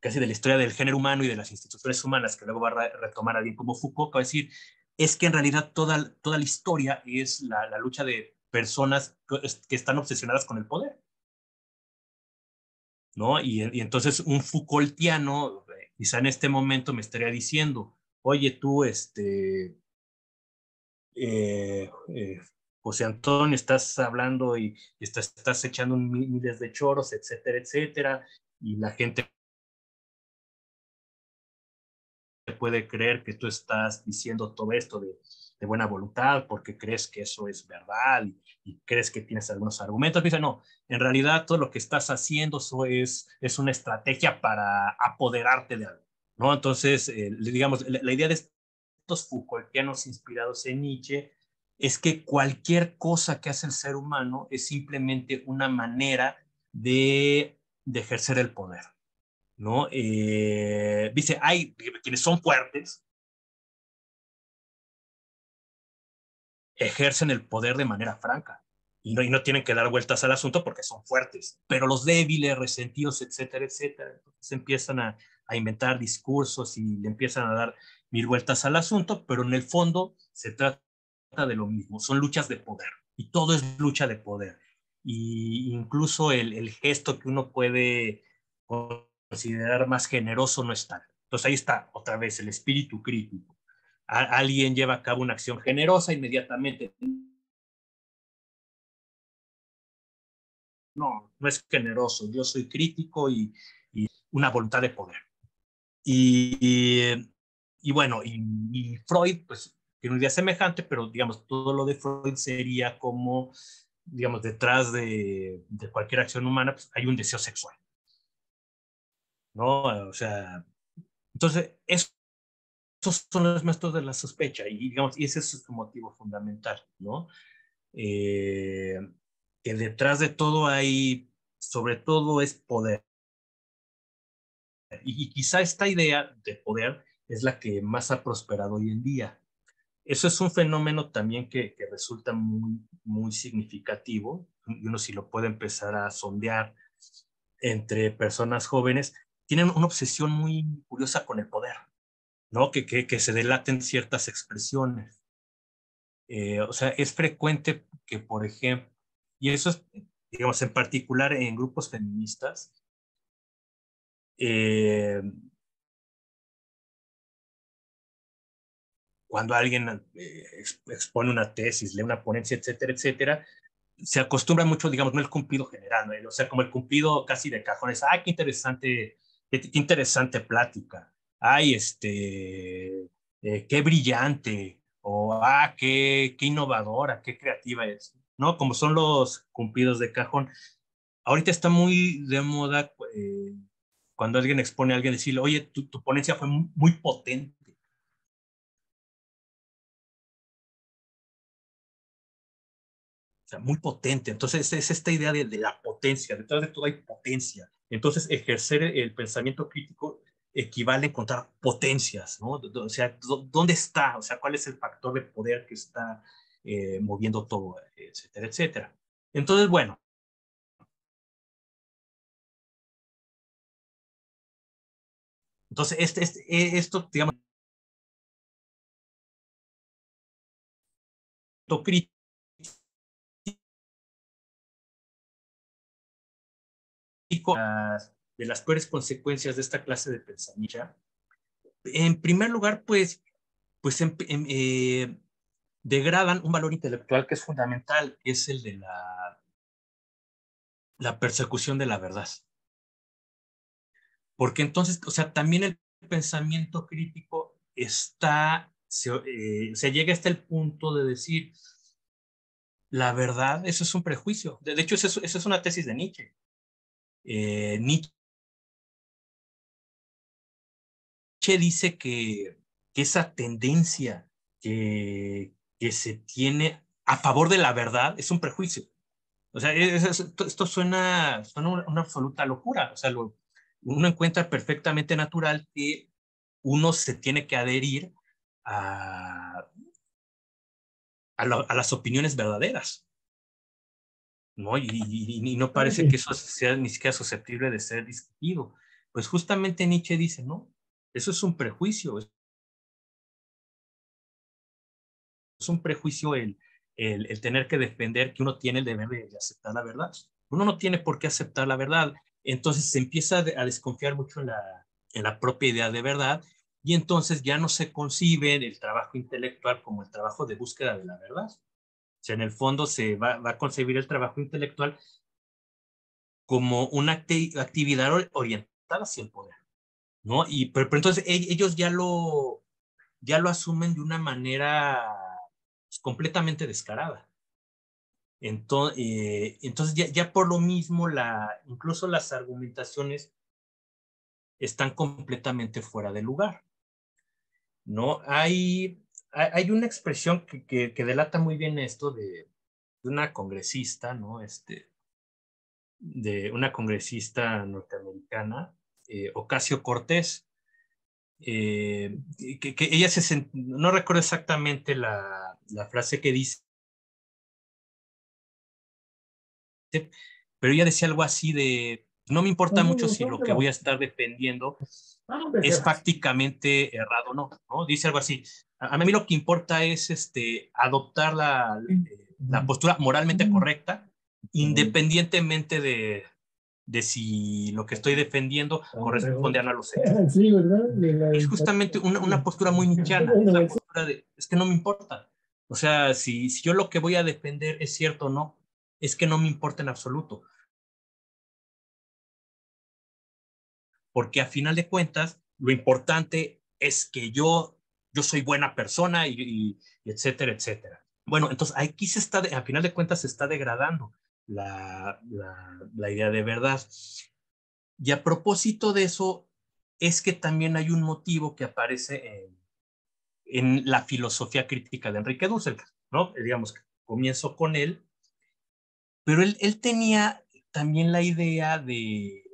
casi de la historia del género humano y de las instituciones humanas, que luego va a retomar alguien como Foucault, que va a decir, es que en realidad toda la historia es la lucha de personas que están obsesionadas con el poder, ¿no? Y entonces un Foucaultiano, quizá en este momento me estaría diciendo, oye tú, eh, eh, José Antonio, estás hablando y estás echando miles de choros, etcétera, etcétera, y la gente puede creer que tú estás diciendo todo esto de buena voluntad porque crees que eso es verdad y crees que tienes algunos argumentos. Dice, no, en realidad todo lo que estás haciendo eso es una estrategia para apoderarte de algo, ¿no? Entonces, digamos, la idea de estos Foucaultianos inspirados en Nietzsche es que cualquier cosa que hace el ser humano es simplemente una manera de ejercer el poder, ¿no? Dice, hay quienes son fuertes, ejercen el poder de manera franca y no tienen que dar vueltas al asunto porque son fuertes, pero los débiles, resentidos, etcétera, etcétera, entonces empiezan a inventar discursos y le empiezan a dar mil vueltas al asunto, pero en el fondo se trata de lo mismo, son luchas de poder y todo es lucha de poder. Y incluso el gesto que uno puede considerar más generoso no es tal. Entonces ahí está otra vez el espíritu crítico. Alguien lleva a cabo una acción generosa, inmediatamente no es generoso, yo soy crítico y una voluntad de poder. Y, y bueno, y Freud, pues, tiene una idea semejante, pero digamos, todo lo de Freud sería como, digamos, detrás de cualquier acción humana, pues hay un deseo sexual, ¿no? O sea, entonces, esos son los métodos de la sospecha, y digamos, y ese es su motivo fundamental, ¿no? Eh, que detrás de todo hay, sobre todo, es poder. Y quizá esta idea de poder es la que más ha prosperado hoy en día. Eso es un fenómeno también que resulta muy significativo, y uno si lo puede empezar a sondear entre personas jóvenes, tienen una obsesión muy curiosa con el poder, ¿no? Que se delaten ciertas expresiones. O sea, es frecuente que, por ejemplo, y eso es, digamos, en particular en grupos feministas, eh, cuando alguien expone una tesis, lee una ponencia, etcétera, etcétera, se acostumbra mucho, digamos, no el cumplido general, ¿no? O sea, como el cumplido casi de cajones. ¡Ay, qué interesante plática! ¡Ay, qué brillante! O qué innovadora, qué creativa es! ¿No? Como son los cumplidos de cajón. Ahorita está muy de moda cuando alguien expone a alguien decirle, oye, tu ponencia fue muy potente. O sea, muy potente. Entonces, es esta idea de la potencia. Detrás de todo hay potencia. Entonces, ejercer el pensamiento crítico equivale a encontrar potencias, ¿no? O sea, ¿dónde está? O sea, ¿cuál es el factor de poder que está moviendo todo, etcétera, etcétera? Entonces, bueno, entonces esto, digamos, crítico de las peores consecuencias de esta clase de pensamiento. En primer lugar, pues degradan un valor intelectual que es fundamental, que es el de la persecución de la verdad. Porque entonces, o sea, también el pensamiento crítico se llega hasta el punto de decir, la verdad, eso es un prejuicio. De hecho, eso es una tesis de Nietzsche. Nietzsche dice que esa tendencia que se tiene a favor de la verdad es un prejuicio. O sea, esto suena una absoluta locura. O sea, uno encuentra perfectamente natural que uno se tiene que adherir a, a las opiniones verdaderas, ¿no? Y no parece que eso sea ni siquiera susceptible de ser discutido. Pues justamente Nietzsche dice, no, eso es un prejuicio, es un prejuicio el tener que defender que uno tiene el deber de aceptar la verdad. Uno no tiene por qué aceptar la verdad. Entonces se empieza a desconfiar mucho en la propia idea de verdad, y entonces ya no se concibe el trabajo intelectual como el trabajo de búsqueda de la verdad. O sea, en el fondo se va a concebir el trabajo intelectual como una actividad orientada hacia el poder, ¿no? Pero entonces ellos ya lo asumen de una manera pues, completamente descarada. Entonces ya por lo mismo, incluso las argumentaciones están completamente fuera de lugar, ¿no? Hay una expresión que delata muy bien esto de una congresista, ¿no? De una congresista norteamericana, Ocasio-Cortez, que ella no recuerdo exactamente la frase que dice, pero ella decía algo así de, no me importa mucho si lo que voy a estar defendiendo es prácticamente errado o no, ¿no? Dice algo así. A mí lo que importa es adoptar la postura moralmente correcta, independientemente de si lo que estoy defendiendo corresponde a los hechos. Sí, ¿verdad? Es justamente una postura muy nichiana, es la postura de, es que no me importa. O sea, si yo lo que voy a defender es cierto o no, es que no me importa en absoluto. porque a final de cuentas lo importante es que yo soy buena persona y etcétera, etcétera. Bueno, entonces aquí a final de cuentas se está degradando la idea de verdad. Y a propósito de eso, es que también hay un motivo que aparece en la filosofía crítica de Enrique Dussel, ¿no? Digamos que comienzo con él, pero él tenía también la idea de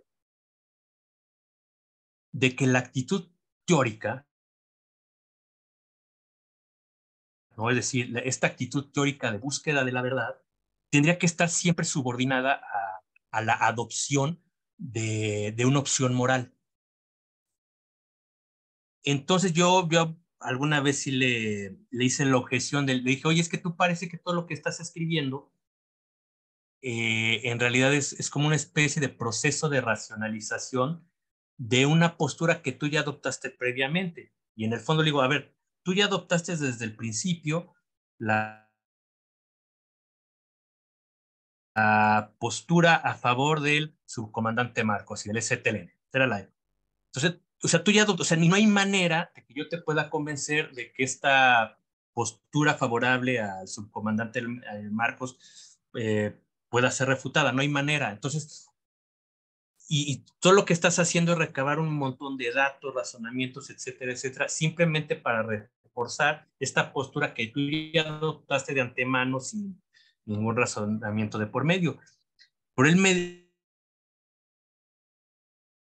que la actitud teórica, ¿no? Es decir, esta actitud teórica de búsqueda de la verdad, tendría que estar siempre subordinada a la adopción de una opción moral. Entonces yo alguna vez sí le hice la objeción, le dije, oye, es que tú parece que todo lo que estás escribiendo en realidad es como una especie de proceso de racionalización de una postura que tú ya adoptaste previamente. Y en el fondo le digo, a ver, tú ya adoptaste desde el principio la postura a favor del subcomandante Marcos y del STLN. Entonces, o sea, tú ya, o sea, no hay manera de que yo te pueda convencer de que esta postura favorable al subcomandante Marcos pueda ser refutada, no hay manera. Entonces, y todo lo que estás haciendo es recabar un montón de datos, razonamientos, etcétera, etcétera, simplemente para reforzar esta postura que tú ya adoptaste de antemano sin ningún razonamiento de por medio. Por él me,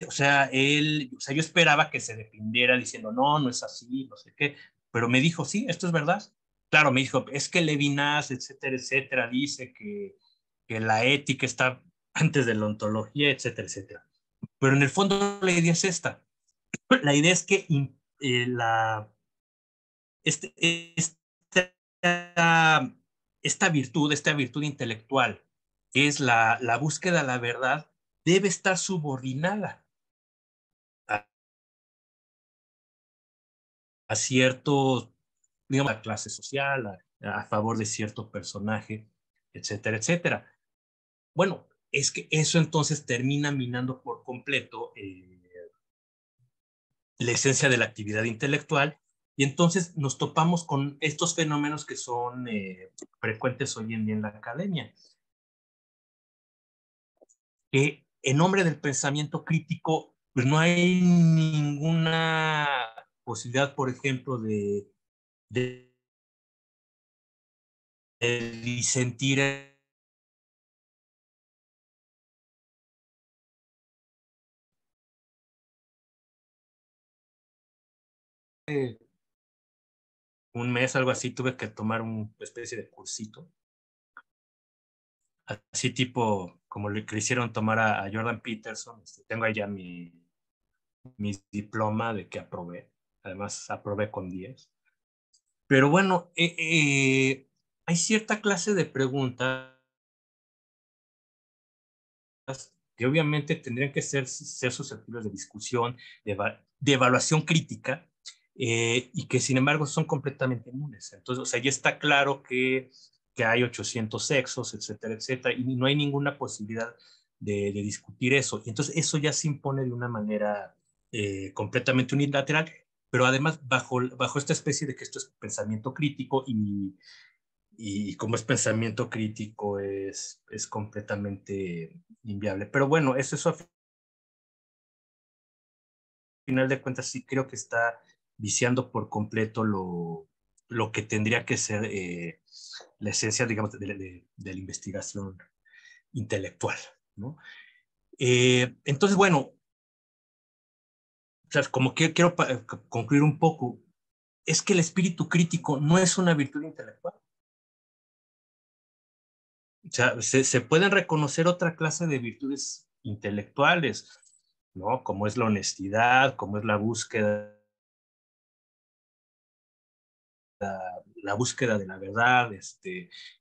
o sea, yo esperaba que se defendiera diciendo, no, no es así, no sé qué, pero me dijo, sí, esto es verdad. Claro, me dijo, es que Levinas, etcétera, etcétera, dice que la ética está antes de la ontología, etcétera, etcétera. Pero en el fondo la idea es esta. La idea es que este, esta, esta virtud intelectual, que es la búsqueda de la verdad, debe estar subordinada a, a ciertos, digamos, a clase social, a favor de cierto personaje, etcétera, etcétera. Bueno, es que eso entonces termina minando por completo la esencia de la actividad intelectual y entonces nos topamos con estos fenómenos que son frecuentes hoy en día en la academia, que en nombre del pensamiento crítico, pues no hay ninguna posibilidad, por ejemplo, de disentir un mes, algo así, tuve que tomar una especie de cursito, así tipo como le hicieron tomar a Jordan Peterson. Tengo ahí ya mi diploma de que aprobé, además aprobé con 10. Pero bueno, hay cierta clase de preguntas que obviamente tendrían que ser susceptibles de discusión, de evaluación crítica, y que sin embargo son completamente inmunes. Entonces, o sea, ya está claro que hay 800 sexos, etcétera, etcétera, y no hay ninguna posibilidad de discutir eso. Y entonces eso ya se impone de una manera completamente unilateral, pero además bajo esta especie de que esto es pensamiento crítico y como es pensamiento crítico es completamente inviable. Pero bueno, eso a final de cuentas sí creo que está viciando por completo lo que tendría que ser la esencia, digamos, de la investigación intelectual, ¿no? Entonces, bueno, o sea, como que quiero concluir un poco, es que el espíritu crítico no es una virtud intelectual. O sea, se pueden reconocer otra clase de virtudes intelectuales, ¿no? Como es la honestidad, como es la búsqueda de la verdad,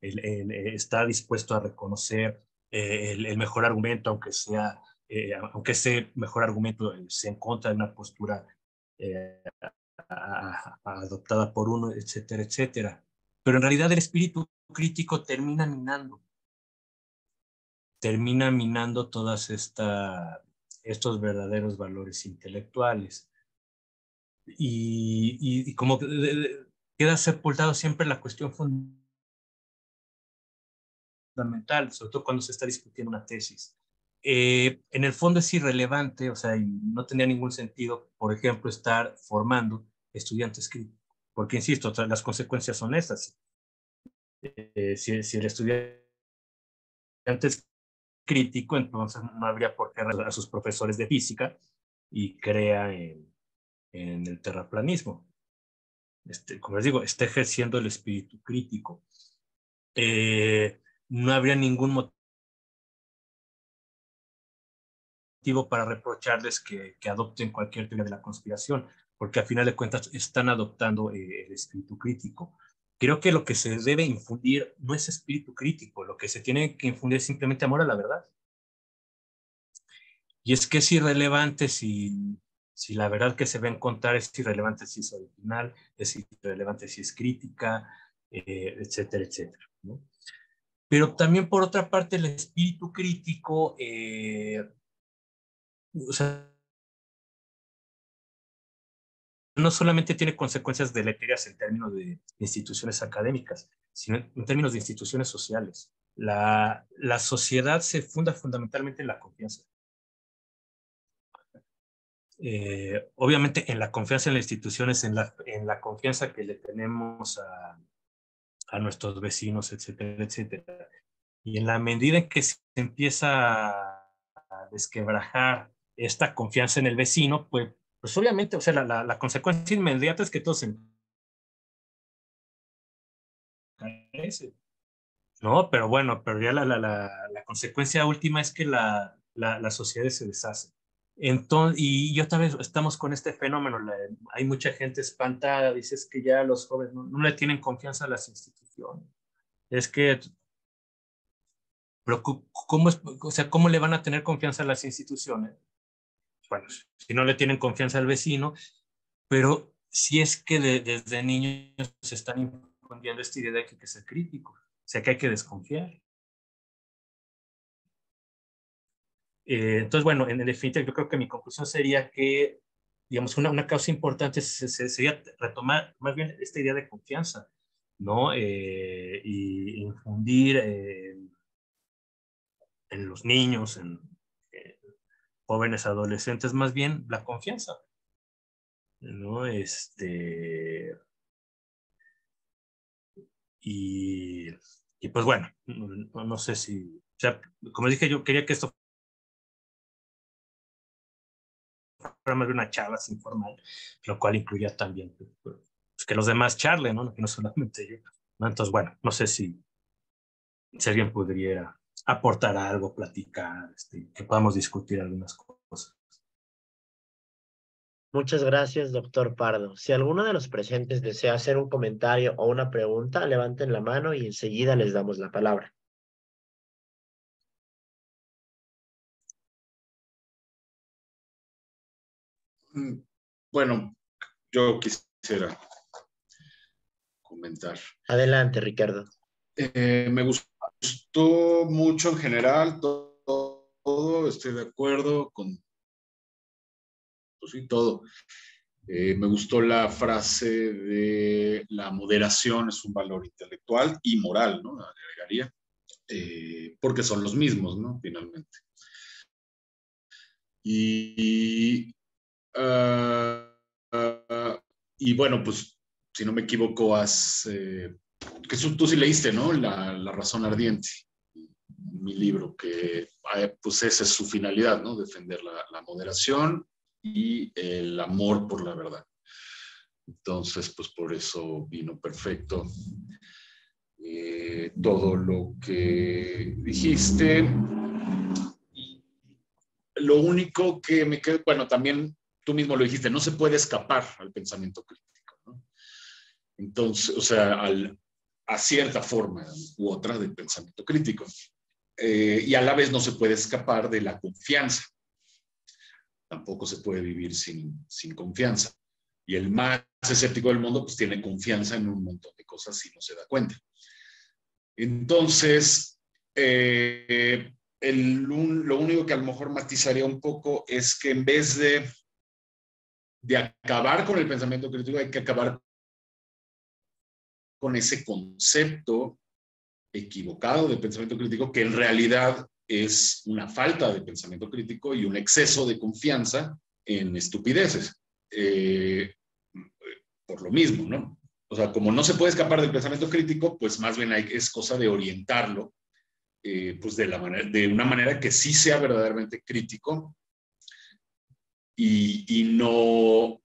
está dispuesto a reconocer el mejor argumento, aunque ese mejor argumento sea en contra de una postura eh, adoptada por uno, etcétera, etcétera. Pero en realidad el espíritu crítico termina minando todas estos verdaderos valores intelectuales. Y como queda sepultado siempre la cuestión fundamental, sobre todo cuando se está discutiendo una tesis. En el fondo es irrelevante, o sea, y no tendría ningún sentido, por ejemplo, estar formando estudiantes críticos, porque insisto, las consecuencias son estas. Si el estudiante es crítico, entonces no habría por qué a sus profesores de física y crea en el terraplanismo. Como les digo, está ejerciendo el espíritu crítico. No habría ningún motivo para reprocharles que adopten cualquier teoría de la conspiración, porque al final de cuentas están adoptando el espíritu crítico. Creo que lo que se debe infundir no es espíritu crítico, lo que se tiene que infundir es simplemente amor a la verdad. Y es que es irrelevante si la verdad que se va a encontrar es irrelevante si es original, es irrelevante si es crítica, etcétera, etcétera, ¿no? Pero también por otra parte el espíritu crítico, o sea, no solamente tiene consecuencias deleterias en términos de instituciones académicas, sino en términos de instituciones sociales. La sociedad se funda fundamentalmente en la confianza. Obviamente en la confianza en las instituciones, en la confianza que le tenemos a nuestros vecinos, etcétera, etcétera. Y en la medida en que se empieza a desquebrajar esta confianza en el vecino, pues obviamente, o sea, la consecuencia inmediata es que todos se encarecen. No, pero bueno, pero ya la consecuencia última es que la sociedad se deshace. Entonces, y otra vez estamos con este fenómeno, hay mucha gente espantada, dices que ya los jóvenes no le tienen confianza a las instituciones. Es que, pero ¿cómo es, o sea, cómo le van a tener confianza a las instituciones? Bueno, si no le tienen confianza al vecino, pero si es que desde niños se están infundiendo esta idea de que hay que ser crítico, o sea, que hay que desconfiar. Entonces, bueno, en definitiva, yo creo que mi conclusión sería que, digamos, una causa importante sería retomar más bien esta idea de confianza, ¿no? Y infundir en los niños, en jóvenes adolescentes, más bien la confianza, ¿no? Y, y pues bueno, no sé si, o sea, como dije, yo quería que esto fuera más bien una charla así informal, lo cual incluía también pues, que los demás charlen, ¿no? Que no solamente yo, ¿no? Entonces, bueno, no sé si alguien pudiera aportar algo, platicar, que podamos discutir algunas cosas. Muchas gracias, doctor Pardo. Si alguno de los presentes desea hacer un comentario o una pregunta, levanten la mano y enseguida les damos la palabra. Bueno, yo quisiera comentar. Adelante, Ricardo. Me gustó mucho en general todo, estoy de acuerdo con pues sí, todo. Me gustó la frase de la moderación es un valor intelectual y moral, ¿no? Agregaría, porque son los mismos, ¿no? Finalmente. Y, uh, uh, y bueno, pues si no me equivoco, que tú sí leíste, ¿no? La razón ardiente, mi libro, que pues esa es su finalidad, ¿no? Defender la moderación y el amor por la verdad. Entonces, pues por eso vino perfecto todo lo que dijiste. Lo único que me queda, bueno, también tú mismo lo dijiste, no se puede escapar al pensamiento crítico, ¿no? Entonces, o sea, a cierta forma u otra del pensamiento crítico. Y a la vez no se puede escapar de la confianza. Tampoco se puede vivir sin confianza. Y el más escéptico del mundo, pues tiene confianza en un montón de cosas y no se da cuenta. Entonces, lo único que a lo mejor matizaría un poco es que en vez de acabar con el pensamiento crítico, hay que acabar con ese concepto equivocado de pensamiento crítico, que en realidad es una falta de pensamiento crítico y un exceso de confianza en estupideces. Por lo mismo, ¿no? O sea, como no se puede escapar del pensamiento crítico, pues más bien es cosa de orientarlo, pues de una manera que sí sea verdaderamente crítico y no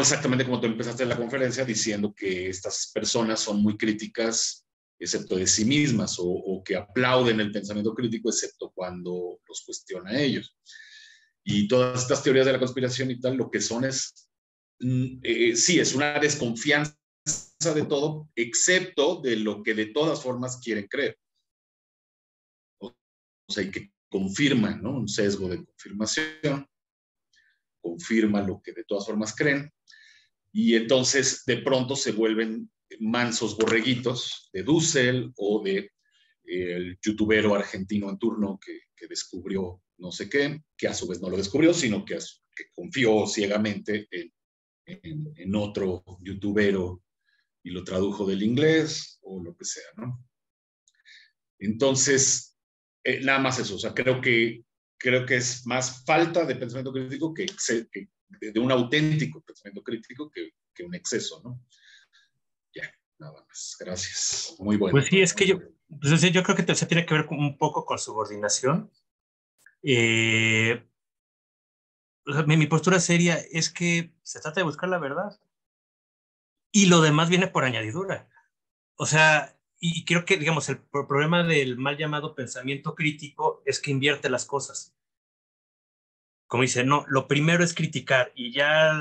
exactamente como tú empezaste la conferencia diciendo que estas personas son muy críticas excepto de sí mismas o que aplauden el pensamiento crítico excepto cuando los cuestiona a ellos. Y todas estas teorías de la conspiración y tal, lo que son es, sí, es una desconfianza de todo, excepto de lo que de todas formas quieren creer. O sea, y que confirman, ¿no? Un sesgo de confirmación, confirma lo que de todas formas creen, y entonces de pronto se vuelven mansos borreguitos de Dussel o de el youtubero argentino en turno que descubrió no sé qué, que a su vez no lo descubrió, sino que confió ciegamente en otro youtubero y lo tradujo del inglés o lo que sea, ¿no? Entonces, nada más eso, o sea, creo que es más falta de pensamiento crítico que de un auténtico pensamiento crítico que un exceso, ¿no? Ya, nada más. Gracias. Muy bueno. Pues sí, es que pues, yo creo que se tiene que ver un poco con subordinación. O sea, mi postura seria es que se trata de buscar la verdad y lo demás viene por añadidura. O sea, y creo que, digamos, el problema del mal llamado pensamiento crítico es que invierte las cosas. Como dice, no, lo primero es criticar y ya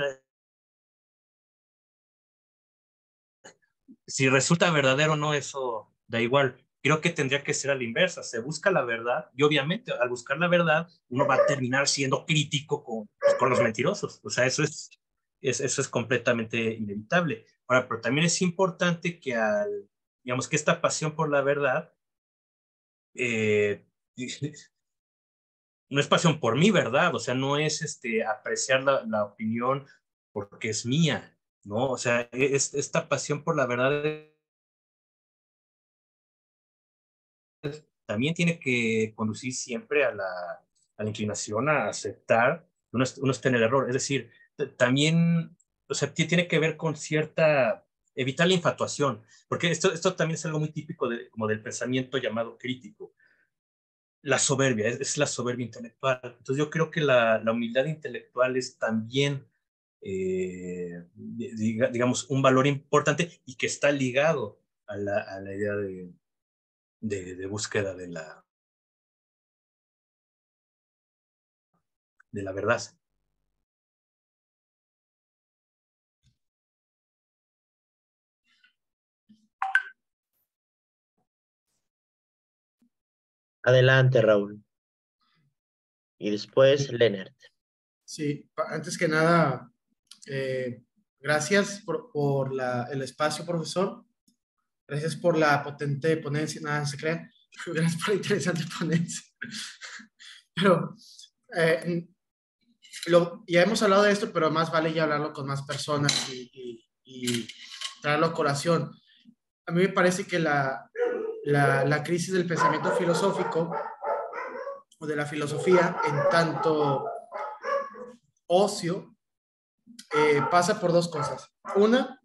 si resulta verdadero o no, eso da igual. Creo que tendría que ser a la inversa. Se busca la verdad y obviamente al buscar la verdad uno va a terminar siendo crítico con los mentirosos. O sea, eso es completamente inevitable. Ahora, pero también es importante que digamos que esta pasión por la verdad eh, no es pasión por mi verdad, o sea, no es apreciar la opinión porque es mía, ¿no? O sea, esta pasión por la verdad también tiene que conducir siempre a la inclinación a aceptar que uno está en el error. Es decir, también, o sea, tiene que ver con evitar la infatuación, porque esto también es algo muy típico como del pensamiento llamado crítico. La soberbia, es la soberbia intelectual. Entonces yo creo que la humildad intelectual es también, digamos, un valor importante y que está ligado a la idea de búsqueda de la verdad. Adelante, Raúl. Y después, Leonard. Sí, antes que nada, gracias por el espacio, profesor. Gracias por la potente ponencia, nada se crea. Gracias por la interesante ponencia. Pero ya hemos hablado de esto, pero más vale ya hablarlo con más personas y traerlo a colación. A mí me parece que la crisis del pensamiento filosófico o de la filosofía en tanto ocio pasa por dos cosas. Una,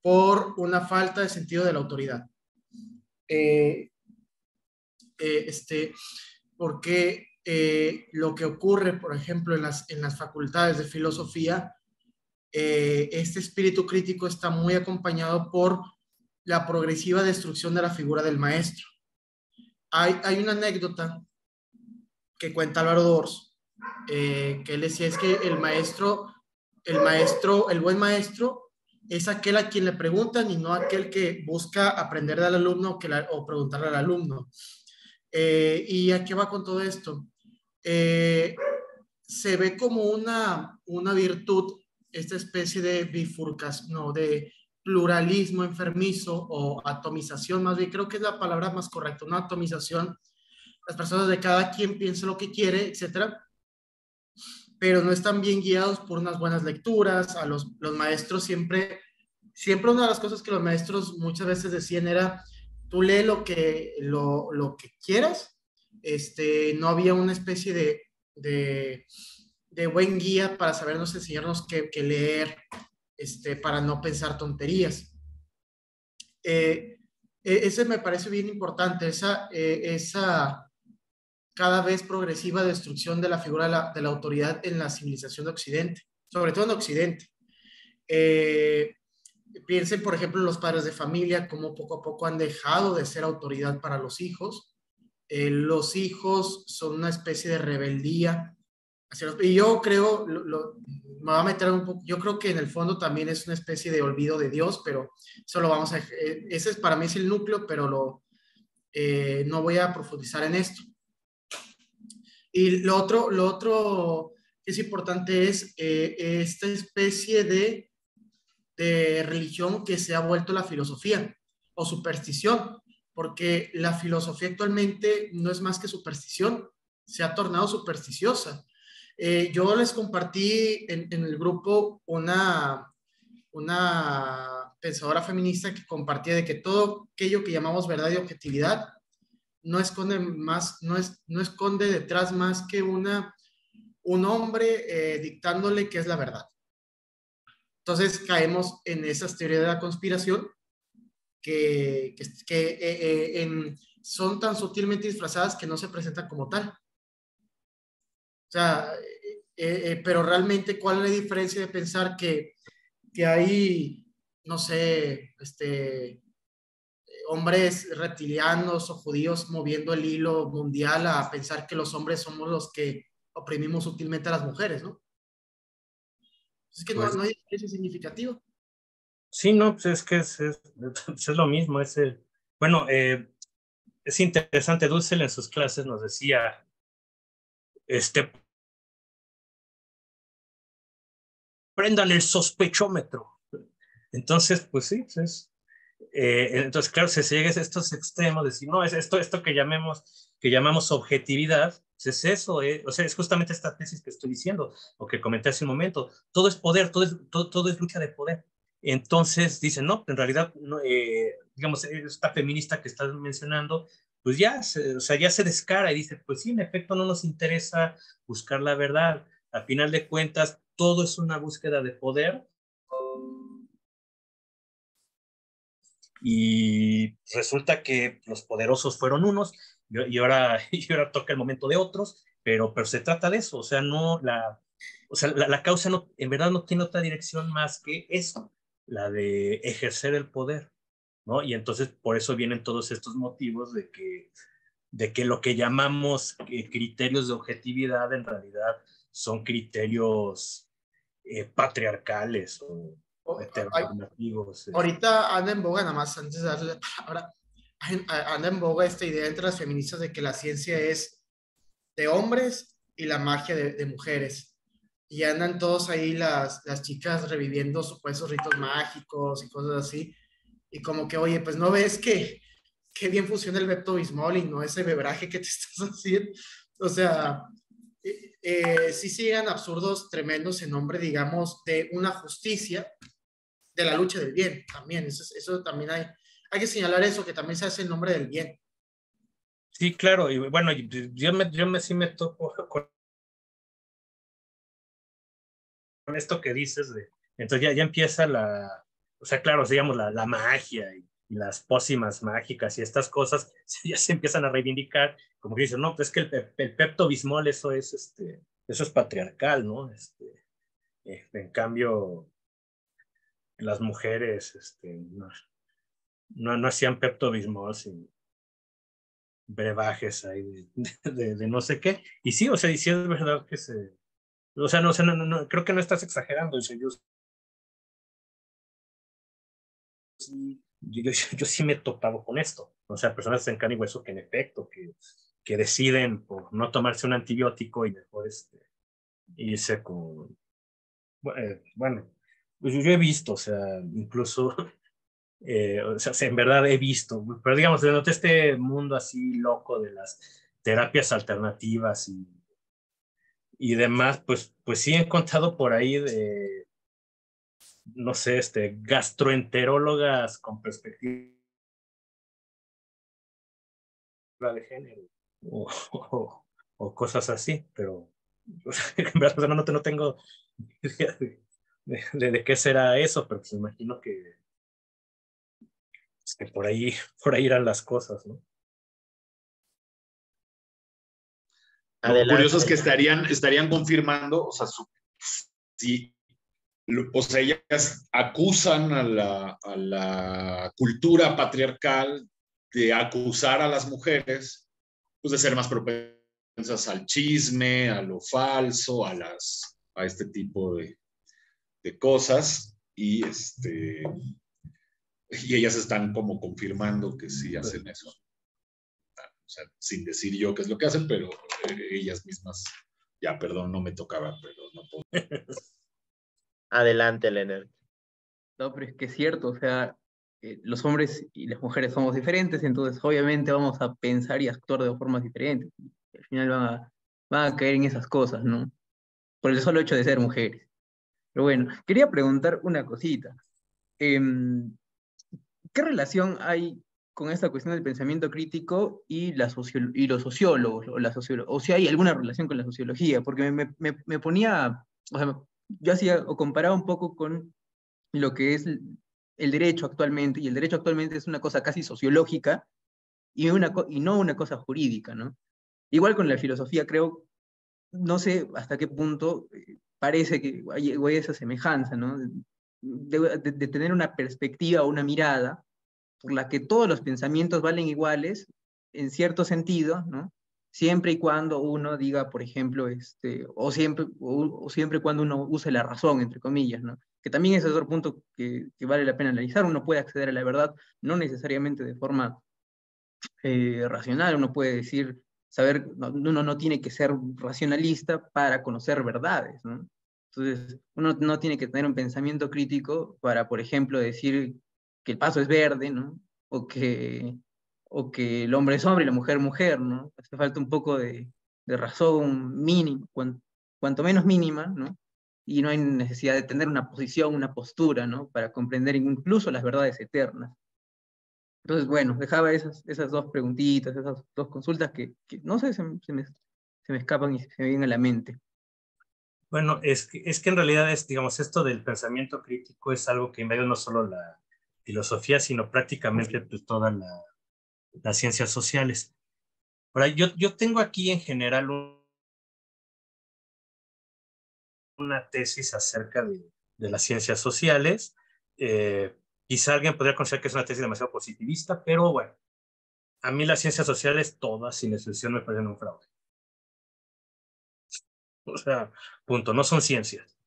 por una falta de sentido de la autoridad. Porque lo que ocurre, por ejemplo, en las facultades de filosofía, este espíritu crítico está muy acompañado por la progresiva destrucción de la figura del maestro. Hay una anécdota que cuenta Álvaro Dors, que él decía es que el buen maestro es aquel a quien le preguntan y no aquel que busca aprender del alumno o preguntarle al alumno. ¿Y a qué va con todo esto? Se ve como una virtud esta especie de bifurcación, no, de pluralismo enfermizo o atomización, más bien creo que es la palabra más correcta, una atomización las personas de cada quien piensa lo que quiere, etcétera, pero no están bien guiados por unas buenas lecturas. A los maestros siempre una de las cosas que los maestros muchas veces decían era, tú lee lo que quieras. No había una especie de buen guía para sabernos enseñarnos qué leer, para no pensar tonterías. Ese me parece bien importante, esa cada vez progresiva destrucción de la figura de la autoridad en la civilización de Occidente, sobre todo en Occidente. Piensen, por ejemplo, en los padres de familia, cómo poco a poco han dejado de ser autoridad para los hijos. Los hijos son una especie de rebeldía. Y yo creo, me voy a meter un poco, yo creo que en el fondo también es una especie de olvido de Dios, pero eso lo vamos a, ese es, para mí es el núcleo, pero no voy a profundizar en esto. Y lo otro que es importante es esta especie de religión que se ha vuelto la filosofía o superstición, porque la filosofía actualmente no es más que superstición, se ha tornado supersticiosa. Yo les compartí en el grupo una pensadora feminista que compartía de que todo aquello que llamamos verdad y objetividad no esconde detrás más que un hombre dictándole qué es la verdad. Entonces caemos en esas teorías de la conspiración que son tan sutilmente disfrazadas que no se presentan como tal. O sea, pero realmente, ¿cuál es la diferencia de pensar que hay, no sé, hombres reptilianos o judíos moviendo el hilo mundial a pensar que los hombres somos los que oprimimos sutilmente a las mujeres, ¿no? Es que Pues, no hay diferencia significativa. sí, no, pues es que es lo mismo. Bueno, es interesante. Dussel en sus clases nos decía, prendan el sospechómetro. Entonces, pues sí, entonces, claro, se llega a estos extremos de decir, no, es esto que llamamos objetividad, pues es eso, o sea, es justamente esta tesis que estoy diciendo, o que comenté hace un momento, todo es poder, todo es lucha de poder. Entonces dicen, no, en realidad, no, digamos, esta feminista que estás mencionando, pues ya, o sea, ya se descara y dice, pues sí, en efecto no nos interesa buscar la verdad, al final de cuentas, todo es una búsqueda de poder. Y resulta que los poderosos fueron unos y ahora toca el momento de otros, pero se trata de eso, o sea, la causa no, en verdad no tiene otra dirección más que eso, la de ejercer el poder, ¿no? Y entonces por eso vienen todos estos motivos de que lo que llamamos criterios de objetividad en realidad son criterios patriarcales o heteronormativos. Ahorita anda en boga, nada más antes de darle la palabra, anda en boga esta idea entre las feministas de que la ciencia es de hombres y la magia de mujeres. Y andan todos ahí las chicas reviviendo supuestos ritos mágicos y cosas así. Y como que, oye, pues no ves que bien funciona el Pepto-Bismol y no ese bebraje que te estás haciendo. O sea, sí siguen absurdos tremendos en nombre, digamos, de una justicia, de la lucha del bien también. Eso también hay que señalar eso, que también se hace en nombre del bien. Sí, claro, y bueno, sí me topo con esto que dices entonces ya empieza o sea, claro, digamos, la magia y las pócimas mágicas y estas cosas ya se empiezan a reivindicar, como que dicen, no, pues es que el Pepto-Bismol, eso es patriarcal, ¿no? En cambio, las mujeres, no hacían Pepto-Bismol sin brebajes ahí de no sé qué. Y sí, o sea, y sí es verdad que o sea, no, creo que no estás exagerando, en serio. Yo sí me he topado con esto. O sea, personas en carne y hueso que en efecto, que deciden por no tomarse un antibiótico y mejor irse con... Bueno, pues yo he visto, o sea, incluso, o sea, en verdad he visto, pero digamos, de este mundo así loco terapias alternativas y demás, pues sí he encontrado por ahí de, no sé, gastroenterólogas con perspectiva de género o cosas así, pero en verdad no tengo idea de qué será eso, pero pues me imagino que por ahí irán las cosas, ¿no? Lo curioso es Adelante. que estarían confirmando, o sea, si, o sea, ellas acusan a la cultura patriarcal de acusar a las mujeres, pues de ser más propensas al chisme, a lo falso, a este tipo de cosas, y ellas están como confirmando que sí hacen eso. O sea, sin decir yo qué es lo que hacen, pero ellas mismas, ya, perdón, no me tocaba, pero no puedo. Adelante, Leonard. No, pero es que es cierto, o sea, los hombres y las mujeres somos diferentes, entonces obviamente vamos a pensar y actuar de formas diferentes. Y al final van a caer en esas cosas, ¿no? Por el solo hecho de ser mujeres. Pero bueno, quería preguntar una cosita. Em, ¿Qué relación hay con esta cuestión del pensamiento crítico y, y los sociólogos? O si hay alguna relación con la sociología, porque me ponía, o sea, yo hacía o comparaba un poco con lo que es el derecho actualmente, y el derecho actualmente es una cosa casi sociológica y no una cosa jurídica, ¿no? Igual con la filosofía, creo, no sé hasta qué punto parece que hay esa semejanza, ¿no? De tener una perspectiva o una mirada por la que todos los pensamientos valen iguales, en cierto sentido, ¿no? Siempre y cuando uno diga, por ejemplo, o siempre cuando uno use la razón, entre comillas, ¿no? Que también ese es otro punto que vale la pena analizar. Uno puede acceder a la verdad, no necesariamente de forma racional, uno puede decir, uno no tiene que ser racionalista para conocer verdades, ¿no? Entonces, uno no tiene que tener un pensamiento crítico para, por ejemplo, decir que el paso es verde, ¿no? O que, o que el hombre es hombre y la mujer mujer, ¿no? Hace falta un poco de razón mínima, cuanto menos mínima, ¿no? Y no hay necesidad de tener una posición, una postura, ¿no? Para comprender incluso las verdades eternas. Entonces, bueno, dejaba esas dos preguntitas, esas dos consultas que no sé, se me escapan y se me vienen a la mente. Bueno, es que en realidad digamos, esto del pensamiento crítico es algo que invade no solo la filosofía, sino prácticamente pues, todas las ciencias sociales. Ahora, yo tengo aquí en general una tesis acerca de las ciencias sociales. Quizá alguien podría considerar que es una tesis demasiado positivista, pero bueno, a mí las ciencias sociales, todas, sin excepción, me parecen un fraude. O sea, punto, no son ciencias.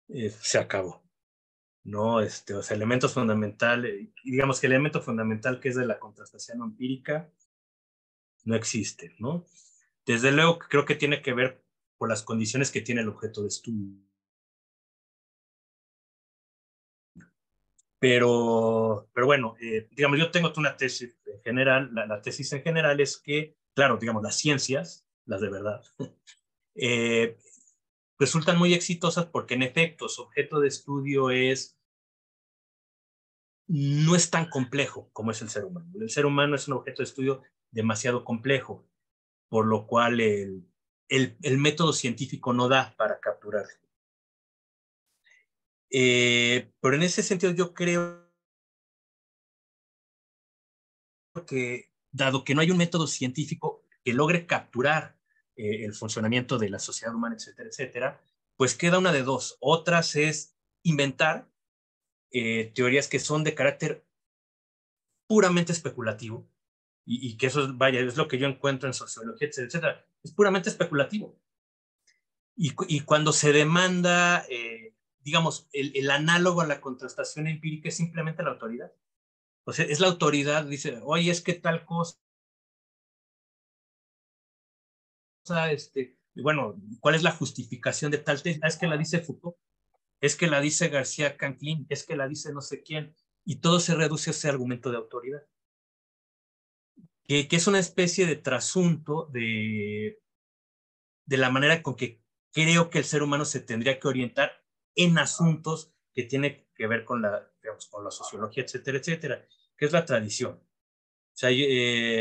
Se acabó. ¿No? O sea, elementos fundamentales, digamos que el elemento fundamental que es de la contrastación empírica no existe, ¿no? Desde luego creo que tiene que ver por las condiciones que tiene el objeto de estudio. Pero bueno, digamos, yo tengo una tesis en general, la tesis en general es que, claro, digamos, las ciencias, las de verdad, eh, resultan muy exitosas porque en efecto su objeto de estudio no es tan complejo como es el ser humano. El ser humano es un objeto de estudio demasiado complejo, por lo cual el método científico no da para capturarlo. Pero en ese sentido yo creo que, dado que no hay un método científico que logre capturar el funcionamiento de la sociedad humana, etcétera, etcétera, pues queda una de dos. Otras es inventar teorías que son de carácter puramente especulativo, y que eso, vaya, es lo que yo encuentro en sociología, etcétera, etcétera. Es puramente especulativo. Y cuando se demanda, digamos, el análogo a la contrastación empírica es simplemente la autoridad. O sea, es la autoridad, dice, oye, es que tal cosa, y bueno, ¿cuál es la justificación de tal tesis? Es que la dice Foucault, es que la dice García Canquín, es que la dice no sé quién, y todo se reduce a ese argumento de autoridad. que es una especie de trasunto de la manera con que creo que el ser humano se tendría que orientar en asuntos que tienen que ver con la, digamos, con la sociología, etcétera, etcétera, que es la tradición. O sea, yo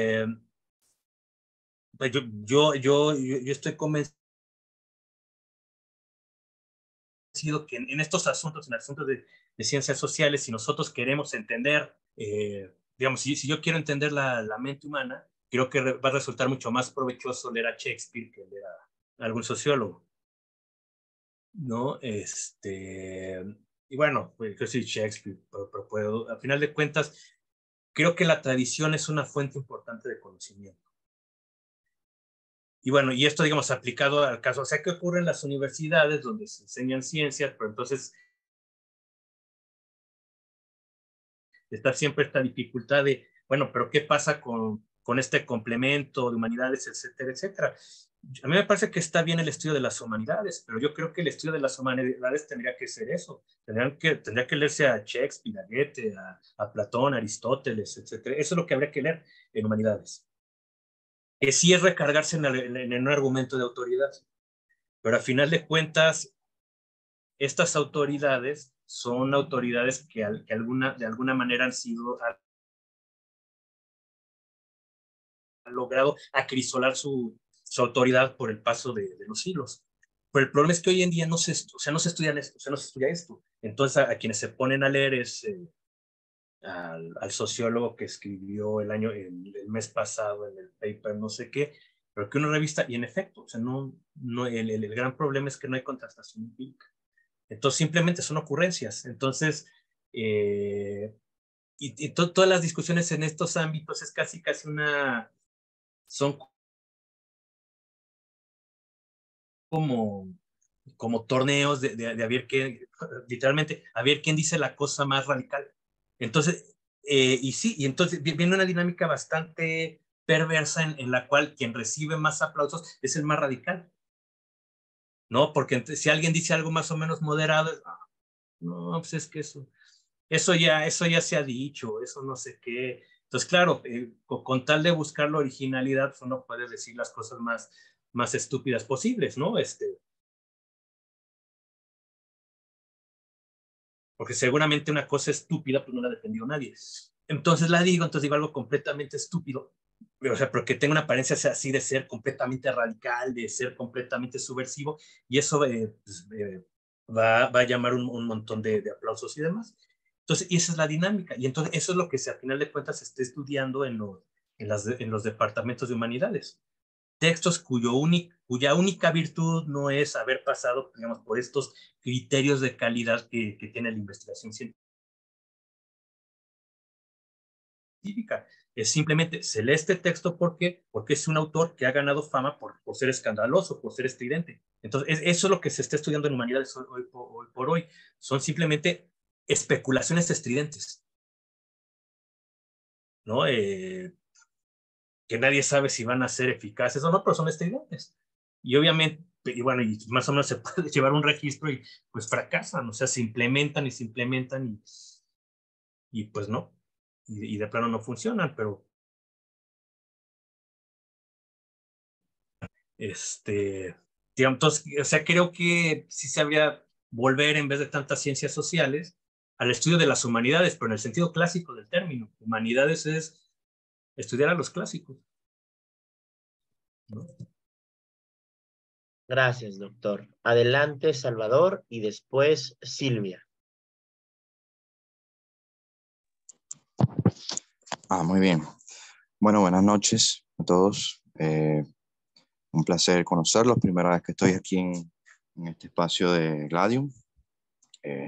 estoy convencido que en estos asuntos, en asuntos de ciencias sociales, si nosotros queremos entender, digamos, si yo quiero entender la mente humana, creo que va a resultar mucho más provechoso leer a Shakespeare que leer a algún sociólogo, ¿no? Y bueno, pues yo soy Shakespeare, pero puedo, a final de cuentas, creo que la tradición es una fuente importante de conocimiento. Y bueno, y esto, digamos, aplicado al caso, o sea, ¿qué ocurre en las universidades donde se enseñan ciencias? Pero entonces está siempre esta dificultad de, bueno, pero ¿qué pasa con este complemento de humanidades, etcétera, etcétera? A mí me parece que está bien el estudio de las humanidades, pero yo creo que el estudio de las humanidades tendría que ser eso. Tendría que leerse a Shakespeare, a Goethe, a Platón, a Aristóteles, etcétera. Eso es lo que habría que leer en humanidades. Que sí es recargarse en un argumento de autoridad, pero a final de cuentas, estas autoridades son autoridades que de alguna manera han logrado acrisolar su autoridad por el paso de los siglos. Pero el problema es que hoy en día no se estudia esto, o sea, no se estudia esto. Entonces, a quienes se ponen a leer es al sociólogo que escribió el mes pasado en el paper, no sé qué, pero que una revista, y en efecto, o sea, el gran problema es que no hay contrastación empírica. Entonces, simplemente son ocurrencias. Entonces, todas las discusiones en estos ámbitos es casi son como torneos de a ver literalmente, a ver quién dice la cosa más radical. Entonces, y sí, y entonces viene una dinámica bastante perversa en la cual quien recibe más aplausos es el más radical, ¿no? Porque si alguien dice algo más o menos moderado, no, pues es que eso ya se ha dicho, eso no sé qué. Entonces, claro, con tal de buscar la originalidad, pues uno puede decir las cosas más estúpidas posibles, ¿no? Porque seguramente una cosa estúpida, pues no la ha defendido nadie. Entonces digo algo completamente estúpido, o sea, porque tengo una apariencia así de ser completamente radical, de ser completamente subversivo, y eso va a llamar un montón de aplausos y demás. Entonces, y esa es la dinámica, y entonces eso es lo que a final de cuentas se está estudiando en los departamentos de humanidades. Textos cuya única virtud no es haber pasado, digamos, por estos criterios de calidad que tiene la investigación científica. Es simplemente, se lee este texto porque es un autor que ha ganado fama por ser escandaloso, por ser estridente. Entonces, eso es lo que se está estudiando en humanidades hoy por hoy. Son simplemente especulaciones estridentes, ¿no? Que nadie sabe si van a ser eficaces o no, pero son estridentes. Y obviamente, y bueno, y más o menos se puede llevar un registro y pues fracasan, o sea, se implementan y pues no, y de plano no funcionan, pero digamos, entonces, o sea, creo que sí se habría volver en vez de tantas ciencias sociales al estudio de las humanidades, pero en el sentido clásico del término. Humanidades es estudiar a los clásicos, ¿no? Gracias, doctor. Adelante, Salvador, y después Silvia. Muy bien. Bueno, buenas noches a todos. Un placer conocerlos. Primera vez que estoy aquí en este espacio de Gladium.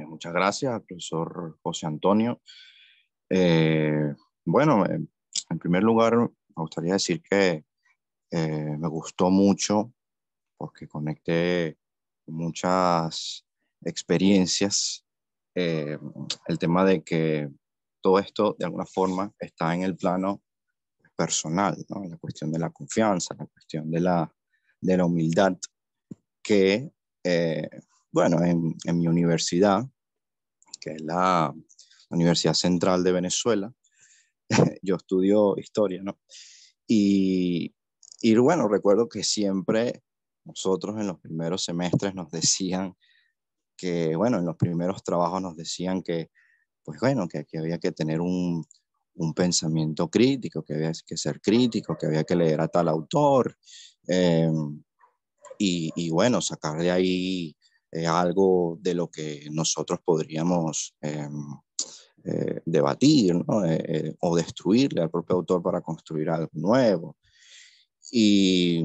Muchas gracias al profesor José Antonio. Bueno, en primer lugar, me gustaría decir que me gustó mucho porque conecté muchas experiencias. El tema de que todo esto, de alguna forma, está en el plano personal, ¿no? La cuestión de la confianza, la cuestión de la humildad, que, eh, bueno, en mi universidad, que es la Universidad Central de Venezuela, yo estudio historia, ¿no? Y, y bueno, recuerdo que siempre nosotros en los primeros semestres nos decían que, bueno, en los primeros trabajos nos decían que, pues bueno, que había que tener un pensamiento crítico, que había que ser crítico, que había que leer a tal autor, eh, y bueno, sacar de ahí algo de lo que nosotros podríamos debatir, ¿no? O destruirle al propio autor para construir algo nuevo. Y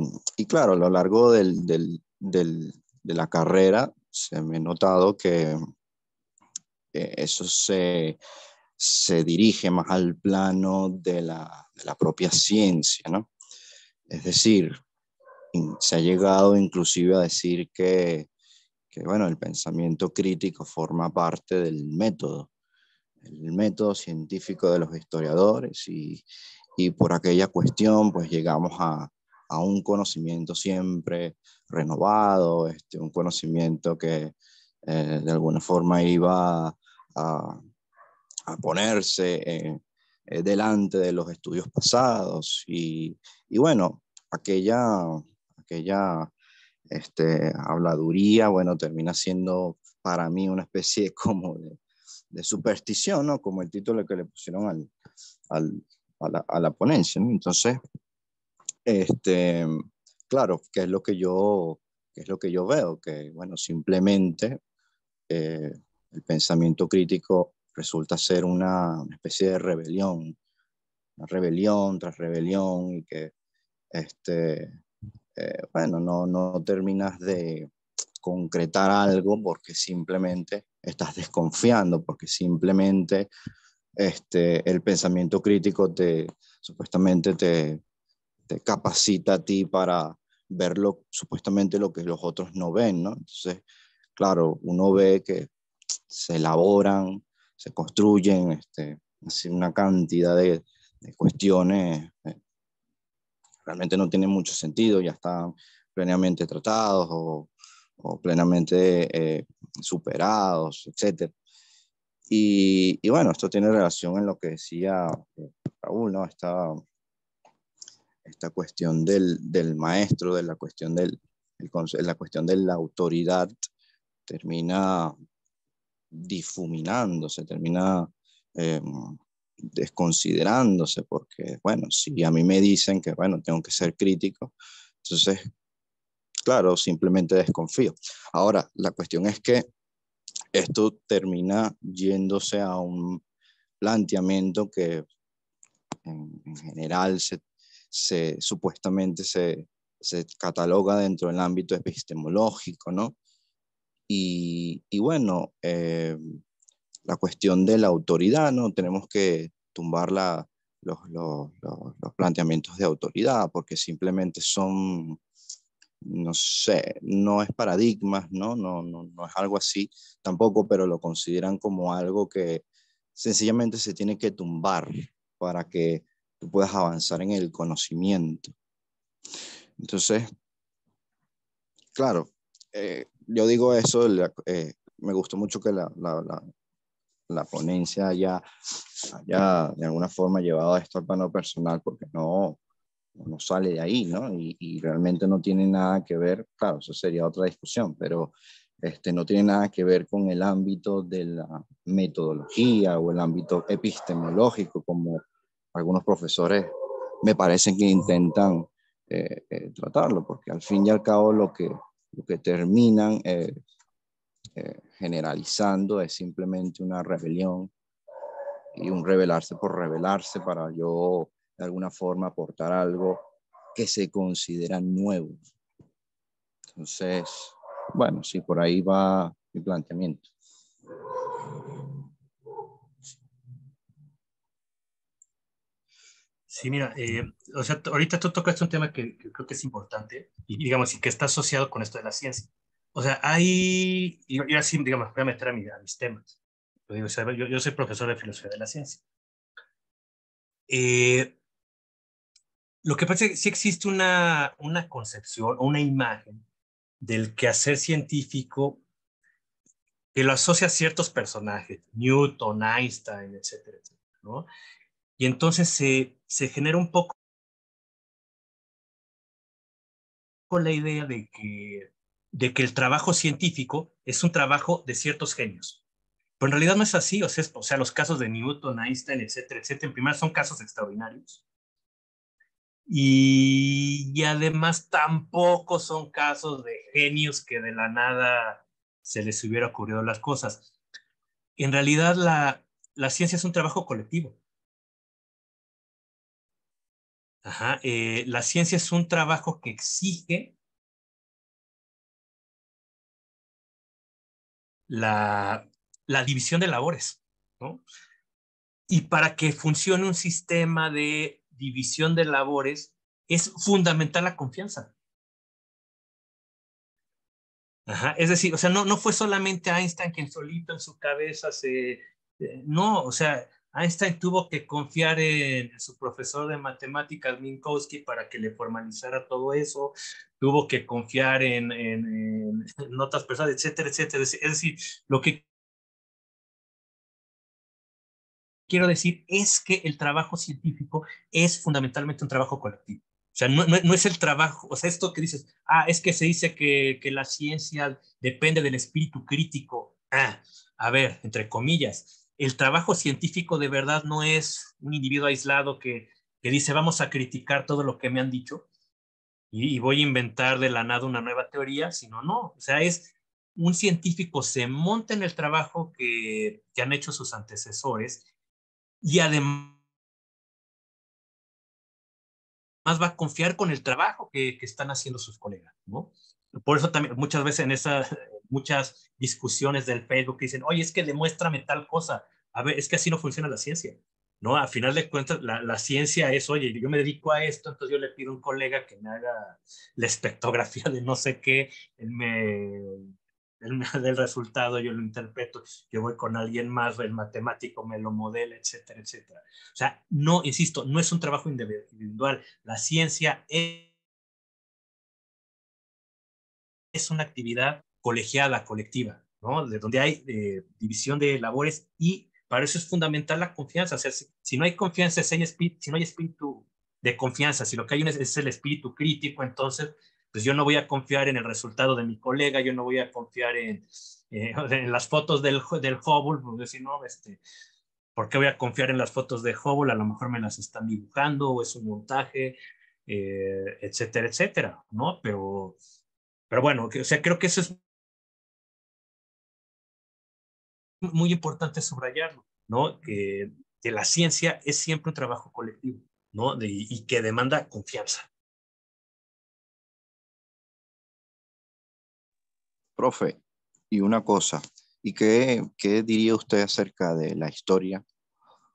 claro, a lo largo de la carrera se me ha notado que eso se dirige más al plano de la propia ciencia, ¿no? Es decir, se ha llegado inclusive a decir que, bueno, el pensamiento crítico forma parte del método, el método científico de los historiadores, y por aquella cuestión pues llegamos a un conocimiento siempre renovado, un conocimiento que de alguna forma iba a ponerse delante de los estudios pasados, y bueno, aquella habladuría, bueno, termina siendo para mí una especie como de superstición, ¿no? Como el título que le pusieron al, a la ponencia, ¿no? Entonces, este, claro, qué es lo que yo veo? Que, bueno, simplemente eh, el pensamiento crítico resulta ser una especie de rebelión, una rebelión tras rebelión, y que, bueno, no terminas de concretar algo porque simplemente estás desconfiando, porque simplemente el pensamiento crítico supuestamente te capacita a ti para verlo, supuestamente lo que los otros no ven, ¿no? Entonces, claro, uno ve que se elaboran, se construyen así una cantidad de cuestiones realmente no tienen mucho sentido, ya están plenamente tratados o plenamente superados, etc. Y bueno, esto tiene relación en lo que decía Raúl, ¿no? Esta cuestión del maestro, de la cuestión la cuestión de la autoridad termina difuminándose, termina eh, desconsiderándose, porque, bueno, si a mí me dicen que, bueno, tengo que ser crítico, entonces, claro, simplemente desconfío. Ahora, la cuestión es que esto termina yéndose a un planteamiento que en general supuestamente se cataloga dentro del ámbito epistemológico, ¿no? Y bueno, la cuestión de la autoridad, ¿no? Tenemos que tumbar los planteamientos de autoridad, porque simplemente son, no sé, no es paradigmas, ¿no? No es algo así tampoco, pero lo consideran como algo que sencillamente se tiene que tumbar para que tú puedas avanzar en el conocimiento. Entonces, claro, yo digo eso, me gustó mucho que la ponencia haya de alguna forma llevado esto al plano personal, porque no sale de ahí, ¿no? Y realmente no tiene nada que ver, claro, eso sería otra discusión, pero no tiene nada que ver con el ámbito de la metodología o el ámbito epistemológico, como algunos profesores me parecen que intentan tratarlo, porque al fin y al cabo lo que terminan generalizando es simplemente una rebelión y un rebelarse por rebelarse para yo de alguna forma aportar algo que se considera nuevo. Entonces, bueno, sí, por ahí va mi planteamiento. Sí, mira, o sea, ahorita tú tocaste un tema que creo que es importante y digamos, y que está asociado con esto de la ciencia. O sea, y así, digamos, voy a meter a mis temas. Yo, digo, o sea, yo soy profesor de filosofía de la ciencia. Eh, lo que pasa es que sí existe una concepción o una imagen del quehacer científico que lo asocia a ciertos personajes, Newton, Einstein, etcétera, etcétera, ¿no? Y entonces se genera un poco la idea de que el trabajo científico es un trabajo de ciertos genios. Pero en realidad no es así. O sea, los casos de Newton, Einstein, etcétera, en primera son casos extraordinarios. Y además tampoco son casos de genios que de la nada se les hubiera ocurrido las cosas. En realidad la ciencia es un trabajo colectivo. Ajá, la ciencia es un trabajo que exige la división de labores, ¿no? Y para que funcione un sistema de división de labores es fundamental la confianza. Ajá, es decir, o sea, no fue solamente Einstein quien solito en su cabeza no, o sea, Einstein tuvo que confiar en su profesor de matemáticas, Minkowski, para que le formalizara todo eso, tuvo que confiar en otras personas, etcétera. Es decir, lo que quiero decir es que el trabajo científico es fundamentalmente un trabajo colectivo. O sea, no es el trabajo, o sea, esto que dices, es que se dice que la ciencia depende del espíritu crítico. A ver, entre comillas, el trabajo científico de verdad no es un individuo aislado que dice, vamos a criticar todo lo que me han dicho y voy a inventar de la nada una nueva teoría, sino no, o sea, es un científico se monta en el trabajo que han hecho sus antecesores y además va a confiar con el trabajo que están haciendo sus colegas, ¿no? Por eso también muchas veces muchas discusiones del Facebook dicen, oye, es que demuéstrame tal cosa. A ver, es que así no funciona la ciencia, ¿no? A final de cuentas, la ciencia es, oye, yo me dedico a esto, entonces yo le pido a un colega que me haga la espectrografía de no sé qué, él me da el resultado, yo lo interpreto, yo voy con alguien más, el matemático me lo modela, etcétera. O sea, no, insisto, no es un trabajo individual. La ciencia es una actividad colegiada, colectiva, ¿no? De donde hay división de labores y para eso es fundamental la confianza. O sea, si no hay confianza, si no hay espíritu de confianza, si lo que hay es el espíritu crítico, entonces, pues yo no voy a confiar en el resultado de mi colega, yo no voy a confiar en las fotos del Hubble, porque decir, no, ¿por qué voy a confiar en las fotos de Hubble? A lo mejor me las están dibujando o es un montaje, etcétera, ¿no? Pero bueno, o sea, creo que eso es muy importante subrayarlo, ¿no? Que la ciencia es siempre un trabajo colectivo, ¿no? Y que demanda confianza. Profe, y una cosa, ¿y qué diría usted acerca de la historia?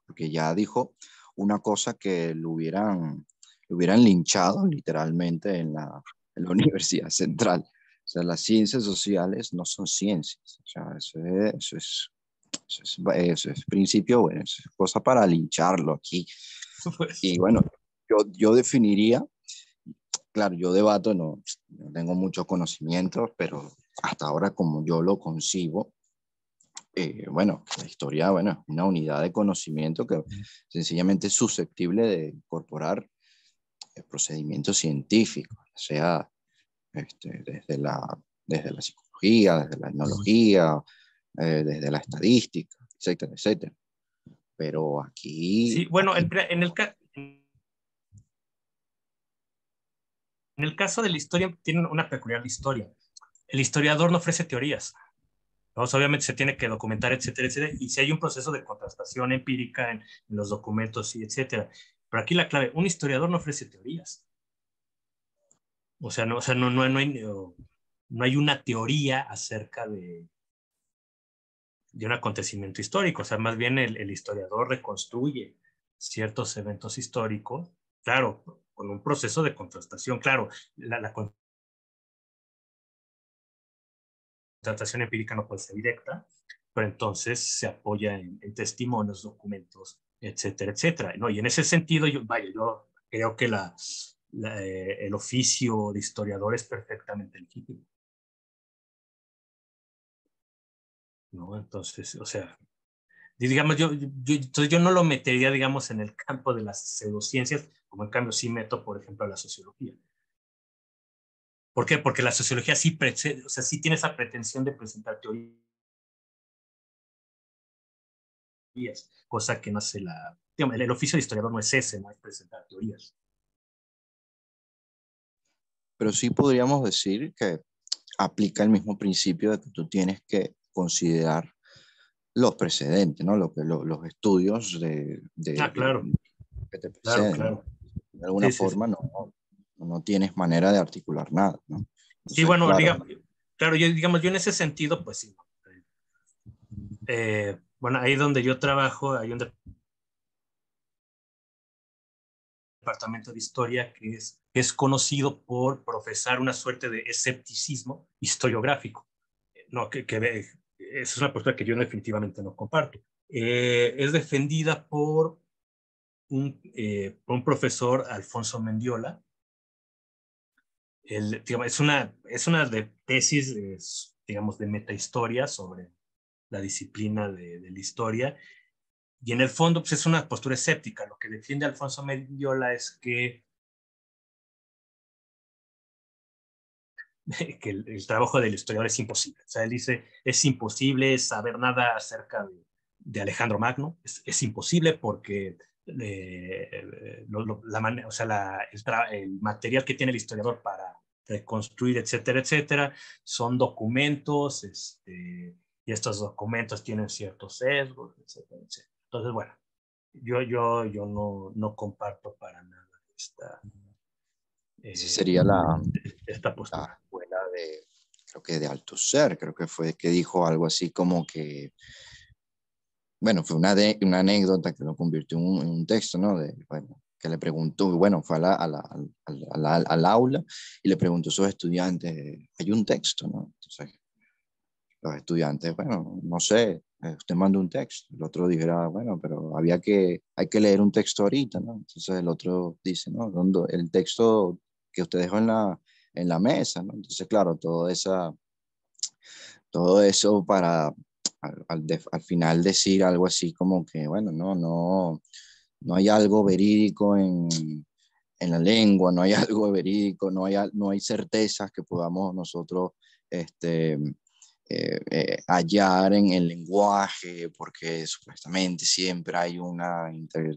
Porque ya dijo una cosa que lo hubieran linchado literalmente en la Universidad Central. O sea, las ciencias sociales no son ciencias. O sea, eso es principio, bueno, eso es cosa para lincharlo aquí. Pues, Y bueno, yo definiría, claro, yo debato, no tengo muchos conocimientos, pero hasta ahora como yo lo concibo, bueno, la historia, bueno, es una unidad de conocimiento que sencillamente es susceptible de incorporar procedimientos científicos, sea desde la psicología, desde la etnología, desde la estadística, etcétera. Pero sí, bueno, aquí en el caso de la historia, tiene una peculiar historia. El historiador no ofrece teorías, ¿no? Obviamente se tiene que documentar, etcétera, y si hay un proceso de contrastación empírica en los documentos, y etcétera. Pero aquí la clave, un historiador no ofrece teorías. O sea, no hay una teoría acerca de un acontecimiento histórico. O sea, más bien el historiador reconstruye ciertos eventos históricos, claro, con un proceso de contrastación. Claro, la contrastación empírica no puede ser directa, pero entonces se apoya en testimonios, documentos, etcétera, ¿no? Y en ese sentido, yo creo que el oficio de historiador es perfectamente legítimo, ¿no? Entonces, o sea, digamos, entonces yo no lo metería, digamos, en el campo de las pseudociencias, como en cambio sí meto, por ejemplo, la sociología. ¿Por qué? Porque la sociología sí, o sea, sí tiene esa pretensión de presentar teorías, cosa que no hace digamos, el oficio de historiador no es ese, no es presentar teorías. Pero sí podríamos decir que aplica el mismo principio de que tú tienes que considerar los precedentes, ¿no? Los estudios Claro, que te claro, preceden, ¿no? claro. De alguna Sí, sí, sí. forma no tienes manera de articular nada, ¿no? Sí, Entonces, bueno, claro, claro, digamos, yo en ese sentido, pues sí. Bueno, ahí donde yo trabajo hay un departamento de historia que es conocido por profesar una suerte de escepticismo historiográfico. No, es una postura que yo definitivamente no comparto. Es defendida por un profesor, Alfonso Mendiola. Digamos, es una de tesis, digamos, de metahistoria sobre la disciplina de la historia. Y en el fondo, pues es una postura escéptica. Lo que defiende Alfonso Mendiola es que el trabajo del historiador es imposible. O sea, él dice, es imposible saber nada acerca de Alejandro Magno, es imposible porque o sea, el material que tiene el historiador para reconstruir, etcétera, etcétera, son documentos, y estos documentos tienen ciertos sesgos, etcétera, etcétera. Entonces, bueno, yo no comparto para nada esa eh, sería esta la postura. escuela creo que de Althusser, creo que fue que dijo algo así como que, bueno, fue una anécdota que lo convirtió en un texto, ¿no? Bueno, que le preguntó, bueno, fue al aula y le preguntó a sus estudiantes, ¿hay un texto, no? Entonces, los estudiantes, bueno, no sé, usted manda un texto. El otro dijera, bueno, pero hay que leer un texto ahorita, ¿no? Entonces el otro dice, no, el texto que usted dejó en la mesa, ¿no? Entonces, claro, todo eso para al final decir algo así como que, bueno, no hay algo verídico en la lengua, no hay algo verídico, no hay certezas que podamos nosotros este, hallar en el lenguaje, porque supuestamente siempre hay una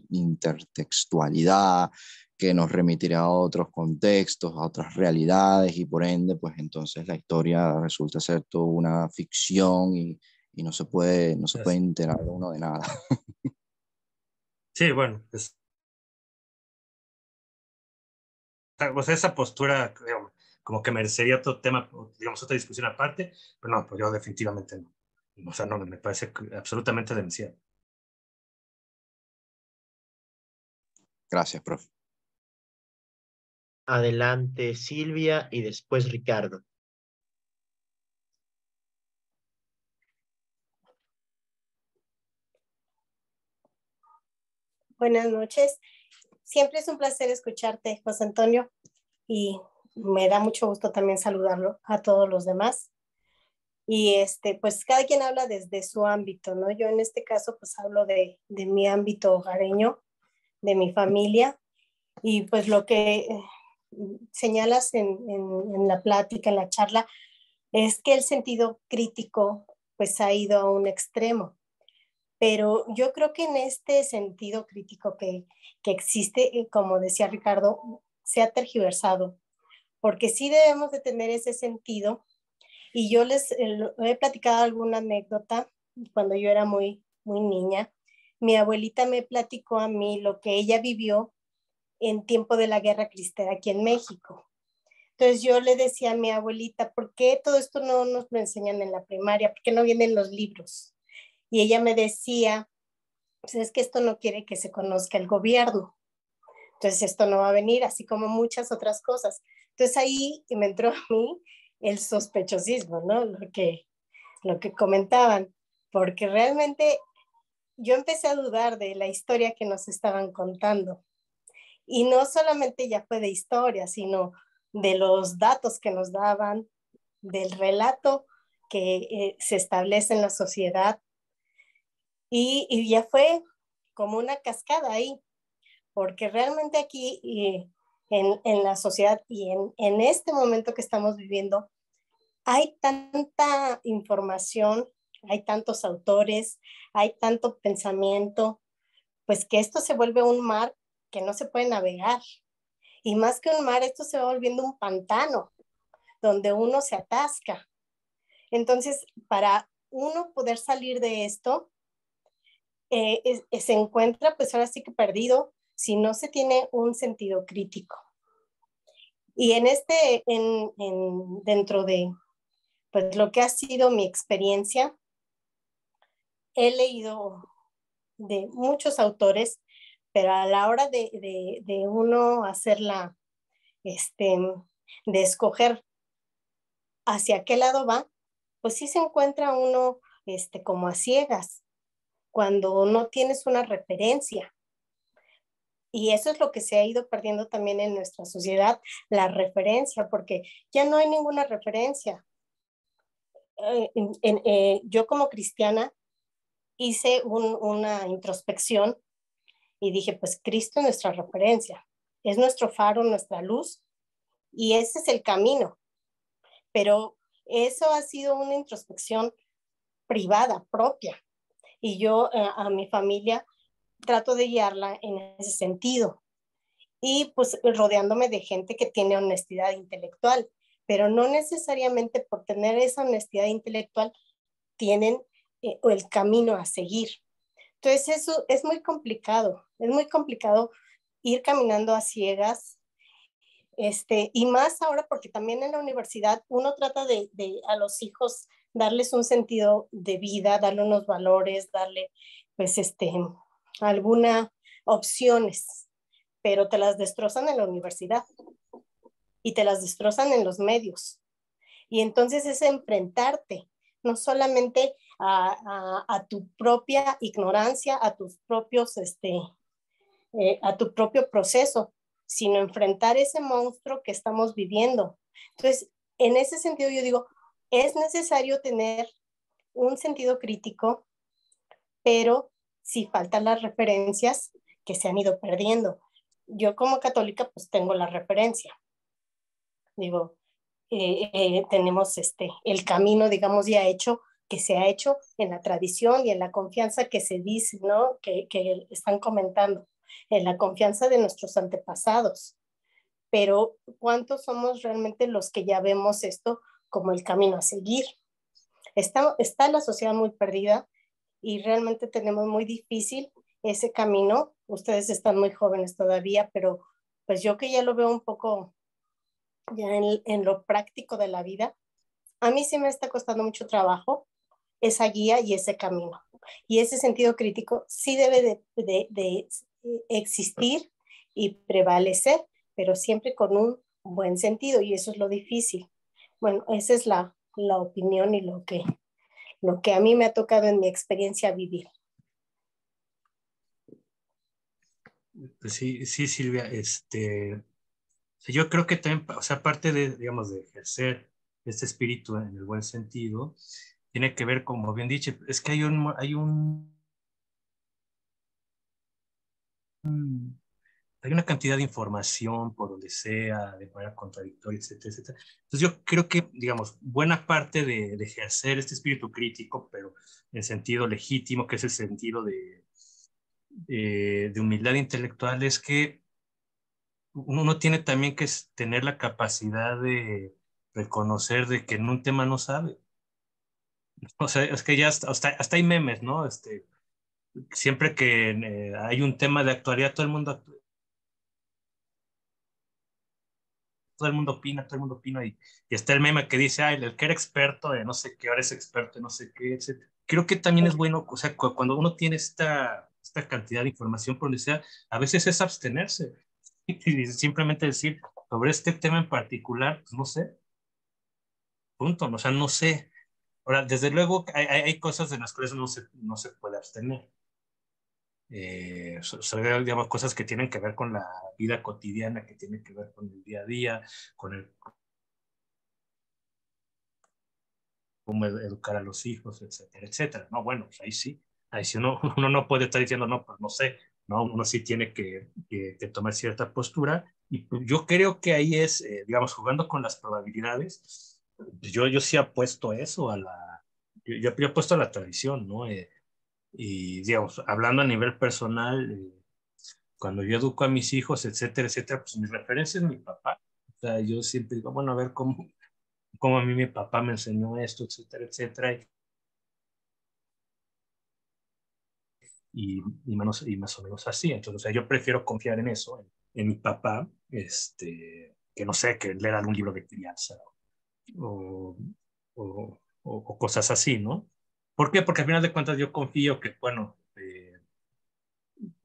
intertextualidad que nos remitirá a otros contextos, a otras realidades, y por ende, pues entonces la historia resulta ser toda una ficción y no se puede enterar uno de nada. Sí, bueno, pues esa postura, digamos, como que merecería otro tema, digamos, otra discusión aparte, pero no, pues yo definitivamente no. O sea, no, me parece absolutamente demencial. Gracias, profe. Adelante Silvia y después Ricardo. Buenas noches. Siempre es un placer escucharte, José Antonio, y me da mucho gusto también saludarlo a todos los demás. Y pues cada quien habla desde su ámbito, ¿no? Yo en este caso pues hablo de mi ámbito hogareño, de mi familia, y pues lo que señalas en la plática, en la charla, es que el sentido crítico pues ha ido a un extremo. Pero yo creo que en este sentido crítico que existe, como decía Ricardo, se ha tergiversado, porque sí debemos de tener ese sentido. Y yo les he platicado alguna anécdota cuando yo era muy niña. Mi abuelita me platicó a mí lo que ella vivió en tiempo de la Guerra Cristera aquí en México. Entonces yo le decía a mi abuelita, ¿por qué todo esto no nos lo enseñan en la primaria? ¿Por qué no vienen los libros? Y ella me decía, pues es que esto no quiere que se conozca el gobierno. Entonces esto no va a venir, así como muchas otras cosas. Entonces ahí me entró a mí el sospechosismo, ¿no? Lo que comentaban, porque realmente yo empecé a dudar de la historia que nos estaban contando. Y no solamente ya fue de historia, sino de los datos que nos daban, del relato que se establece en la sociedad. Y ya fue como una cascada ahí, porque realmente aquí en la sociedad y en este momento que estamos viviendo, hay tanta información, hay tantos autores, hay tanto pensamiento, pues que esto se vuelve un mar que no se puede navegar. Y más que un mar, esto se va volviendo un pantano donde uno se atasca. Entonces, para uno poder salir de esto, se encuentra pues ahora sí que perdido si no se tiene un sentido crítico. Y dentro de pues lo que ha sido mi experiencia, he leído de muchos autores, pero a la hora de uno hacerla, de escoger hacia qué lado va, pues sí se encuentra uno como a ciegas, cuando no tienes una referencia. Y eso es lo que se ha ido perdiendo también en nuestra sociedad, la referencia, porque ya no hay ninguna referencia. Yo como cristiana hice una introspección y dije, pues Cristo es nuestra referencia, es nuestro faro, nuestra luz, y ese es el camino. Pero eso ha sido una introspección privada, propia, y yo a mi familia trato de guiarla en ese sentido. Y pues rodeándome de gente que tiene honestidad intelectual, pero no necesariamente por tener esa honestidad intelectual tienen el camino a seguir. Entonces eso es muy complicado ir caminando a ciegas, y más ahora porque también en la universidad uno trata de a los hijos darles un sentido de vida, darle unos valores, darle pues algunas opciones, pero te las destrozan en la universidad y te las destrozan en los medios. Y entonces es enfrentarte, no solamente a tu propia ignorancia, a tus propios, a tu propio proceso, sino enfrentar ese monstruo que estamos viviendo. Entonces, en ese sentido yo digo, es necesario tener un sentido crítico, pero sí faltan las referencias que se han ido perdiendo. Yo como católica pues tengo la referencia. Digo, tenemos el camino, digamos, ya hecho, que se ha hecho en la tradición y en la confianza que se dice, ¿no? Que están comentando, en la confianza de nuestros antepasados. Pero ¿cuántos somos realmente los que ya vemos esto como el camino a seguir? Está la sociedad muy perdida y realmente tenemos muy difícil ese camino. Ustedes están muy jóvenes todavía, pero pues yo que ya lo veo un poco ya en lo práctico de la vida, a mí sí me está costando mucho trabajo esa guía y ese camino. Y ese sentido crítico sí debe de existir y prevalecer, pero siempre con un buen sentido, y eso es lo difícil. Bueno, esa es la opinión y lo que a mí me ha tocado en mi experiencia vivir. Pues sí, sí, Silvia, yo creo que también, o sea, aparte de, digamos, de ejercer este espíritu en el buen sentido, tiene que ver, como bien dicho, es que hay una cantidad de información por donde sea, de manera contradictoria, etcétera, etcétera. Entonces yo creo que, digamos, buena parte de ejercer este espíritu crítico, pero en sentido legítimo, que es el sentido de humildad intelectual, es que uno tiene también que tener la capacidad de reconocer de que en un tema no sabe. O sea, es que ya hasta hay memes, ¿no? Siempre que hay un tema de actualidad, todo el mundo opina y está el meme que dice, ay, el que era experto de no sé qué, ahora es experto de no sé qué, etc. Creo que también es bueno, o sea, cuando uno tiene esta cantidad de información por donde sea, a veces es abstenerse y simplemente decir, sobre este tema en particular, pues no sé, punto, o sea, no sé. Ahora, desde luego, hay cosas de las cuales no se puede abstener. Digamos, cosas que tienen que ver con la vida cotidiana, que tienen que ver con el día a día, con cómo educar a los hijos, etcétera, etcétera. No, bueno, pues ahí sí uno no puede estar diciendo, no, pues no sé, ¿no? Uno sí tiene que tomar cierta postura, y pues, yo creo que ahí es, digamos, jugando con las probabilidades, pues yo sí apuesto eso yo apuesto a la tradición, ¿no? Y, digamos, hablando a nivel personal, cuando yo educo a mis hijos, etcétera, etcétera, pues mi referencia es mi papá. O sea, yo siempre digo, bueno, a ver cómo a mí mi papá me enseñó esto, etcétera, etcétera. Y más o menos así. Entonces, o sea, yo prefiero confiar en eso, en mi papá, que no sé, que leer algún libro de crianza o, o cosas así, ¿no? ¿Por qué? Porque al final de cuentas yo confío que, bueno,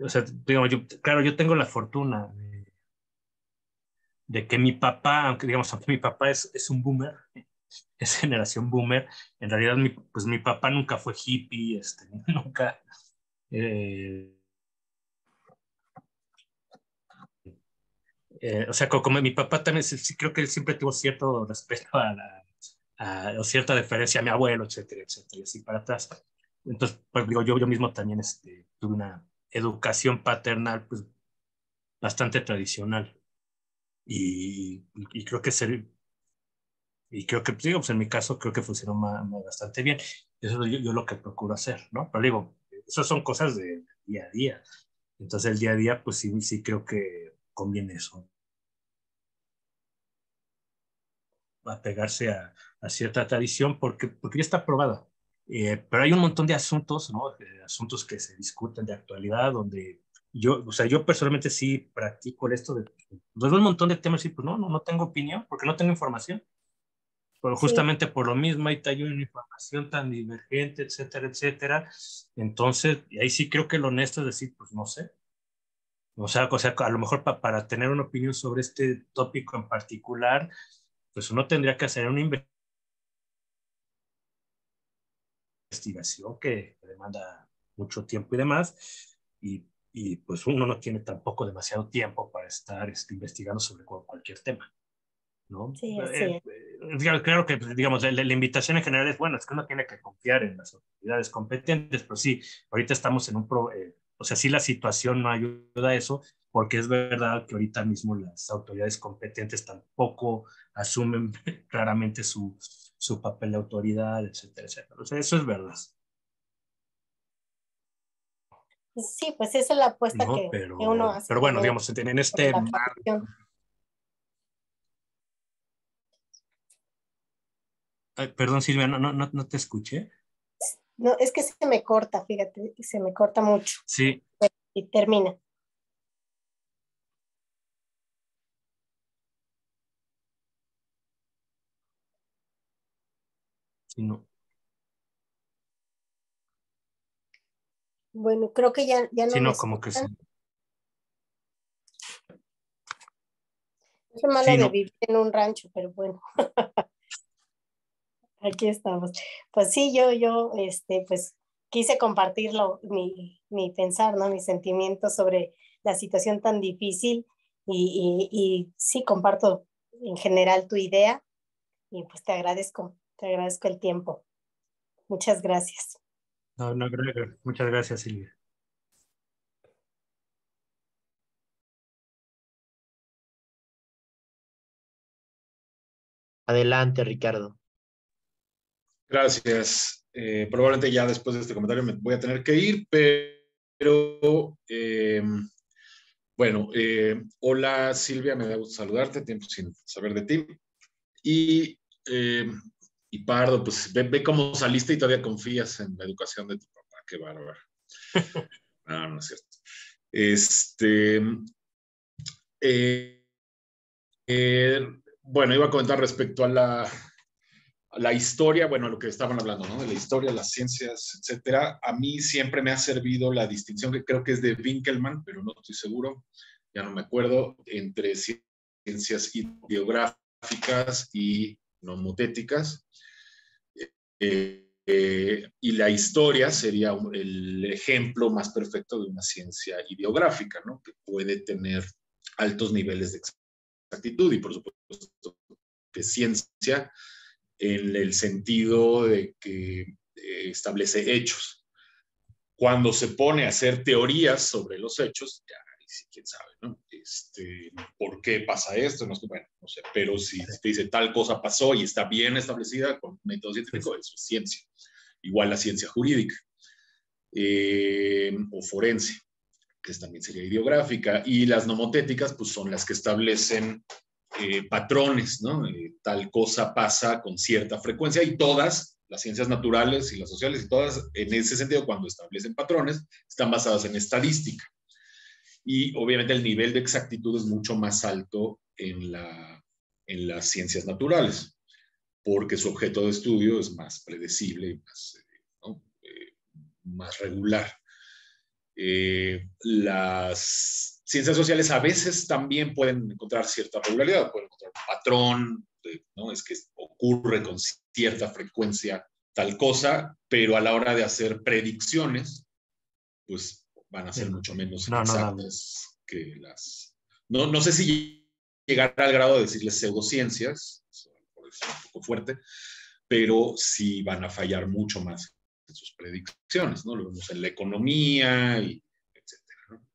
o sea, digamos, claro, yo tengo la fortuna de que mi papá, aunque mi papá es un boomer, es generación boomer, en realidad pues mi papá nunca fue hippie, nunca, eh, o sea, como mi papá también, sí, creo que él siempre tuvo cierto respeto o cierta deferencia a mi abuelo, etcétera, etcétera, y así para atrás. Entonces, pues digo, yo mismo también tuve una educación paternal, pues, bastante tradicional. Y creo que pues, digo, pues en mi caso creo que funcionó bastante bien. Eso es yo lo que procuro hacer, ¿no? Pero digo, eso son cosas de día a día. Entonces el día a día, pues sí, sí creo que conviene eso, apegarse a cierta tradición porque ya está probada. Pero hay un montón de asuntos, ¿no? Asuntos que se discuten de actualidad, donde o sea, yo personalmente sí practico esto pues un montón de temas y pues no tengo opinión porque no tengo información. Pero Sí, justamente por lo mismo hay una información tan divergente, etcétera, etcétera. Entonces, y ahí sí creo que lo honesto es decir, pues no sé. O sea, a lo mejor para tener una opinión sobre este tópico en particular, pues uno tendría que hacer una investigación que demanda mucho tiempo y demás, y pues uno no tiene tampoco demasiado tiempo para estar investigando sobre cualquier tema, ¿no? sí, así es. Claro que, pues, digamos, la invitación en general es, bueno, es que uno tiene que confiar en las autoridades competentes, pero sí, ahorita estamos o sea, sí la situación no ayuda a eso, porque es verdad que ahorita mismo las autoridades competentes tampoco asumen claramente su papel de autoridad, etcétera, etcétera. O sea, eso es verdad, Sí, pues esa es la apuesta ¿no? que uno Pero, hace pero bueno, también digamos, en sobre este la marco. tradición. Ay, perdón, Silvia, no te escuché. No, es que se me corta, fíjate, se me corta mucho Sí, y termina. sí, no, Bueno, creo que ya no sí, me no, como que escuchan. sí. Es lo malo Sí, de no. vivir en un rancho, pero bueno, aquí estamos. Pues sí, pues quise compartirlo, mi pensar, ¿no? Mis sentimientos sobre la situación tan difícil y sí comparto en general tu idea y pues te agradezco el tiempo. Muchas gracias. No, muchas gracias, Silvia. Adelante, Ricardo. Gracias. Probablemente ya después de este comentario me voy a tener que ir, pero bueno, hola Silvia, me da gusto saludarte, tiempo sin saber de ti. Y, eh, y Pardo, pues ve cómo saliste y todavía confías en la educación de tu papá, qué bárbaro. No, no es cierto. Este, eh, eh, bueno, iba a comentar respecto a la historia, bueno, lo que estaban hablando, ¿no? De la historia, las ciencias, etcétera. A mí siempre me ha servido la distinción que creo que es de Winkelmann, pero no estoy seguro, ya no me acuerdo, entre ciencias ideográficas y nomotéticas. Y la historia sería el ejemplo más perfecto de una ciencia ideográfica, ¿no? Que puede tener altos niveles de exactitud y, por supuesto, que ciencia en el sentido de que establece hechos. Cuando se pone a hacer teorías sobre los hechos, ya, quién sabe, ¿no? ¿Por qué pasa esto? No, bueno, no sé, pero si te dice tal cosa pasó y está bien establecida con método científico, eso es ciencia. Igual la ciencia jurídica o forense, que también sería ideográfica, y las nomotéticas, pues son las que establecen patrones, ¿no? Tal cosa pasa con cierta frecuencia, y todas, las ciencias naturales y las sociales, y todas, en ese sentido, cuando establecen patrones, están basadas en estadística. Y obviamente el nivel de exactitud es mucho más alto en las ciencias naturales, porque su objeto de estudio es más predecible y más, ¿no? Más regular. Las ciencias sociales a veces también pueden encontrar cierta regularidad, pueden encontrar un patrón, ¿no? Es que ocurre con cierta frecuencia tal cosa, pero a la hora de hacer predicciones, pues van a ser mucho menos exactas que las... No sé si llegar al grado de decirles pseudociencias, por eso es un poco fuerte, pero sí van a fallar mucho más en sus predicciones, ¿no? Lo vemos en la economía, y etcétera, ¿no?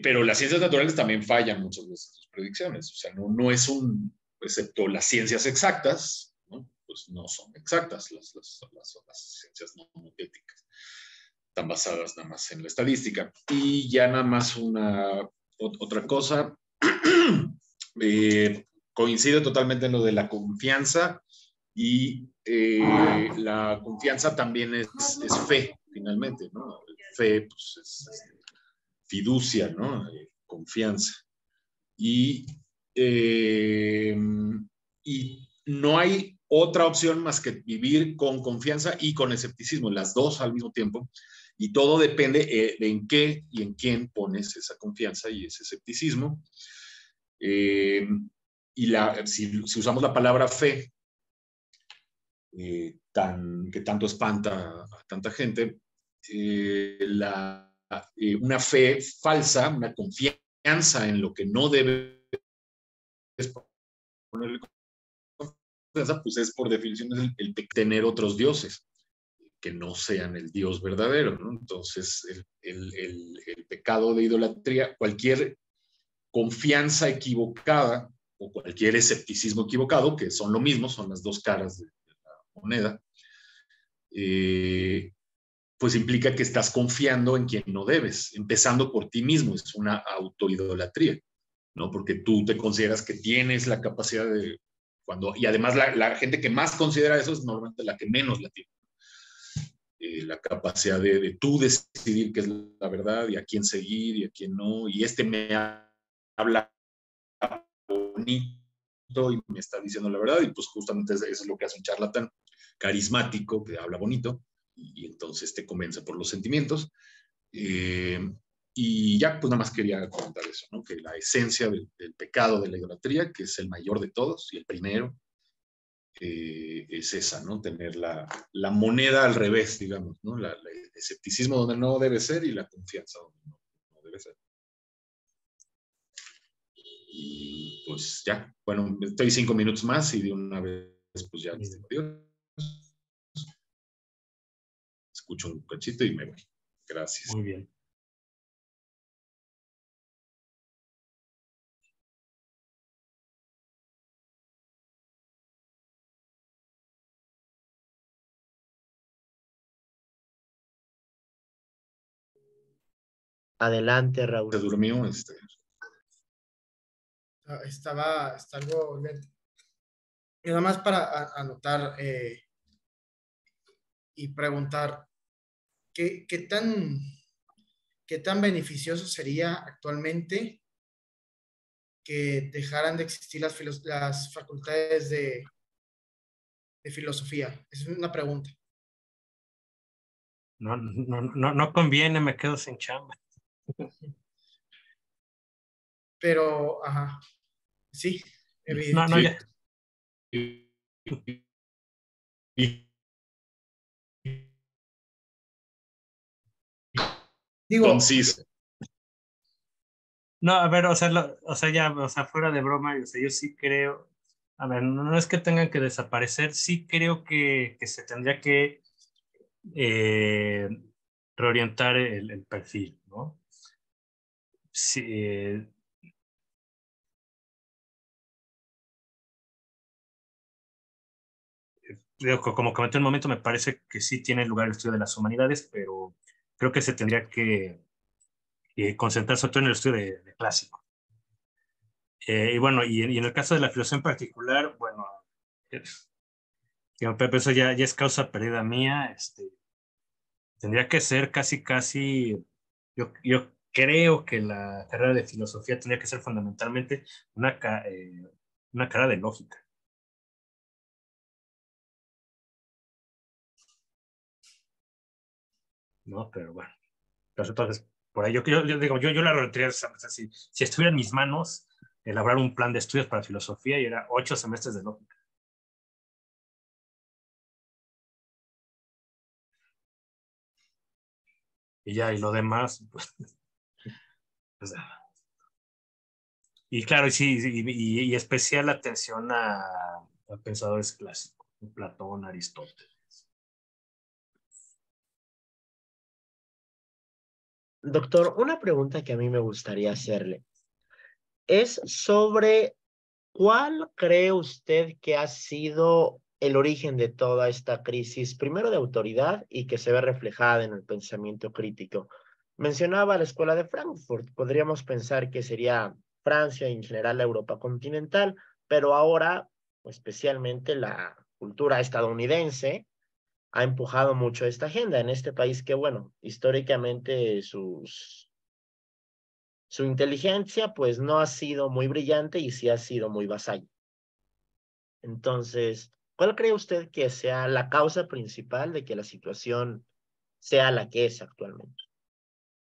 Pero las ciencias naturales también fallan muchas veces en sus predicciones, o sea, no es excepto las ciencias exactas, ¿no? Pues no son exactas las ciencias nomotéticas. Están basadas nada más en la estadística. Y ya nada más otra cosa, coincide totalmente en lo de la confianza, y la confianza también es fe, finalmente, ¿no? Fe, pues, es fiducia, ¿no? Confianza. Y no hay otra opción más que vivir con confianza y con escepticismo, las dos al mismo tiempo, y todo depende de en qué y en quién pones esa confianza y ese escepticismo. Si usamos la palabra fe, que tanto espanta a tanta gente, una fe falsa, una confianza en lo que no debes ponerle confianza, pues es por definición el tener otros dioses que no sean el Dios verdadero, ¿no? Entonces, el pecado de idolatría, cualquier confianza equivocada o cualquier escepticismo equivocado, que son lo mismo, son las dos caras de la moneda, pues implica que estás confiando en quien no debes, empezando por ti mismo, es una autoidolatría, ¿no? Porque tú te consideras que tienes la capacidad y además la gente que más considera eso es normalmente la que menos la tiene. La capacidad de tú decidir qué es la verdad y a quién seguir y a quién no, y me habla bonito y me está diciendo la verdad, y pues justamente eso es lo que hace un charlatán carismático que habla bonito, y entonces te convence por los sentimientos. Y ya, pues nada más quería comentar eso, ¿no? Que la esencia del pecado de la idolatría, que es el mayor de todos y el primero, es esa, ¿no? Tener la moneda al revés, digamos, ¿no? El escepticismo donde no debe ser y la confianza donde no debe ser. Y pues ya, bueno, estoy 5 minutos más y de una vez pues ya les digo adiós. Escucho un cachito y me voy. Gracias. Muy bien. Adelante, Raúl. Se durmió. Está algo lento. Y nada más para anotar y preguntar, ¿qué tan beneficioso sería actualmente que dejaran de existir las facultades de filosofía? Esa es una pregunta. No conviene, me quedo sin chamba. Pero, ajá, sí, No, ya. Digo, conciso. No, a ver, o sea, fuera de broma, o sea, yo sí creo, a ver, no es que tengan que desaparecer, sí creo que se tendría que reorientar el perfil, ¿no? Sí, como comenté en un momento, me parece que sí tiene lugar el estudio de las humanidades, pero creo que se tendría que concentrar sobre todo en el estudio de clásico. Y bueno, y en el caso de la filosofía en particular, bueno, pero eso ya es causa perdida mía. Tendría que ser casi, yo creo que la carrera de filosofía tendría que ser fundamentalmente una carrera de lógica. ¿No? Pero bueno, entonces por ahí yo digo, yo la redondearía, o sea, si estuviera en mis manos elaborar un plan de estudios para filosofía y era 8 semestres de lógica. Y ya, y lo demás, pues, pues, y claro, y sí, y especial atención a pensadores clásicos, Platón, Aristóteles. Doctor, una pregunta que a mí me gustaría hacerle es sobre cuál cree usted que ha sido el origen de toda esta crisis, primero de autoridad y que se ve reflejada en el pensamiento crítico. Mencionaba la escuela de Frankfurt, podríamos pensar que sería Francia y en general la Europa continental, pero ahora, especialmente la cultura estadounidense, ha empujado mucho esta agenda en este país que, bueno, históricamente su inteligencia pues no ha sido muy brillante y sí ha sido muy vasallo. Entonces, ¿cuál cree usted que sea la causa principal de que la situación sea la que es actualmente?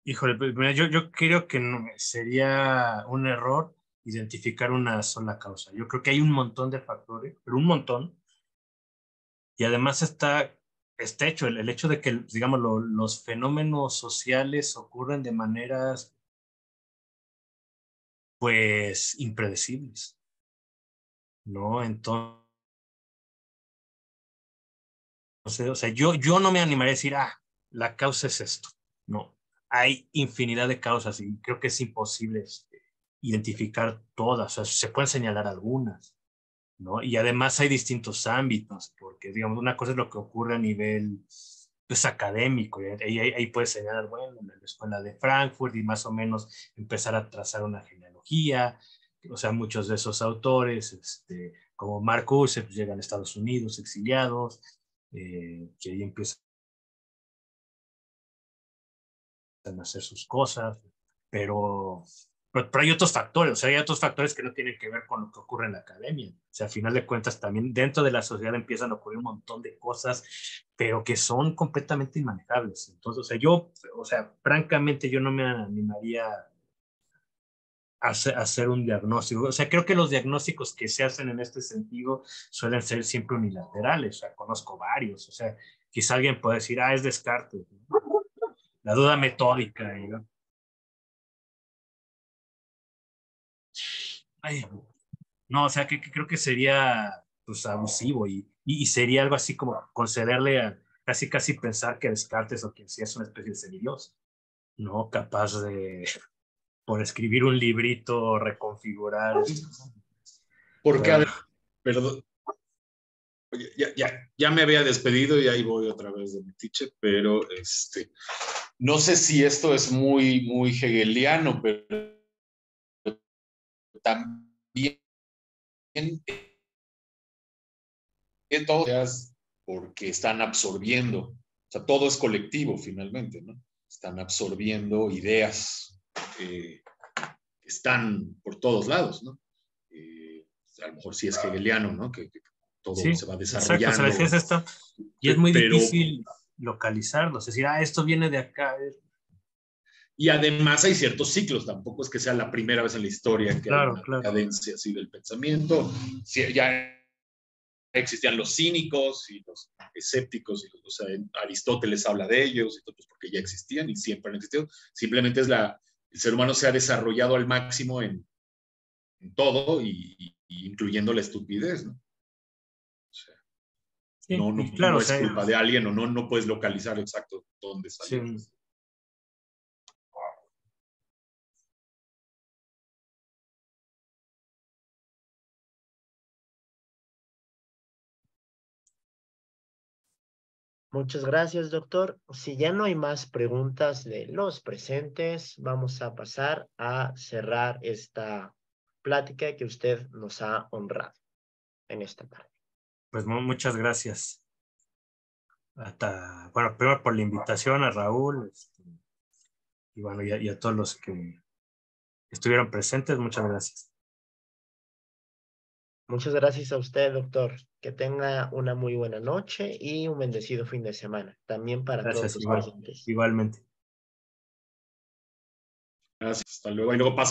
Híjole, pues, mira, yo creo que no, sería un error identificar una sola causa. Yo creo que hay un montón de factores, pero un montón, y además está hecho el hecho de que, digamos, los fenómenos sociales ocurren de maneras, pues, impredecibles, ¿no? Entonces, o sea, yo no me animaría a decir, la causa es esto. No, hay infinidad de causas y creo que es imposible identificar todas. O sea, se pueden señalar algunas, ¿no? Y además hay distintos ámbitos, porque, digamos, una cosa es lo que ocurre a nivel, pues, académico, y ahí puedes señalar, bueno, en la escuela de Frankfurt y más o menos empezar a trazar una genealogía. O sea, muchos de esos autores, como Marcuse, pues llegan a Estados Unidos exiliados, que ahí empiezan a hacer sus cosas, pero, pero hay otros factores, o sea, hay otros factores que no tienen que ver con lo que ocurre en la academia. O sea, al final de cuentas, también dentro de la sociedad empiezan a ocurrir un montón de cosas, pero que son completamente inmanejables. Entonces, o sea, francamente, yo no me animaría hacer un diagnóstico. O sea, creo que los diagnósticos que se hacen en este sentido suelen ser siempre unilaterales. O sea, conozco varios. O sea, quizá alguien puede decir, es Descartes, ¿no? La duda metódica, ¿no? Ay, no, o sea, que creo que sería, pues, abusivo y sería algo así como concederle a casi pensar que Descartes o quien sea es una especie de semidios, ¿no? Capaz de, por escribir un librito, reconfigurar. Porque, Bueno, perdón, ya me había despedido y ahí voy otra vez de mi tiche, pero no sé si esto es muy hegeliano, pero también todas porque están absorbiendo, o sea, todo es colectivo finalmente, ¿no? Están absorbiendo ideas que están por todos lados, ¿no? A lo mejor sí es hegeliano, ¿no? Que todo sí, se va exacto, o sea, desarrollando, es esto, y es muy pero difícil localizarlo, es decir, esto viene de acá. y además hay ciertos ciclos, tampoco es que sea la primera vez en la historia que hay Claro, una claro. decadencia así del pensamiento. Ya existían los cínicos y los escépticos, o sea, Aristóteles habla de ellos, y pues porque ya existían y siempre han existido. Simplemente el ser humano se ha desarrollado al máximo en todo, y incluyendo la estupidez, ¿no? O sea. Sí, no, claro, no o es sea, culpa de alguien o no puedes localizar exacto dónde salió. sí. Muchas gracias, doctor. Si ya no hay más preguntas de los presentes, vamos a pasar a cerrar esta plática que usted nos ha honrado en esta tarde. Pues muchas gracias. Bueno, primero por la invitación a Raúl, y bueno, y a todos los que estuvieron presentes, muchas gracias. Muchas gracias a usted, doctor. Que tenga una muy buena noche y un bendecido fin de semana. También para todos Gracias, los presentes. igualmente. Gracias, hasta luego. Y luego pasa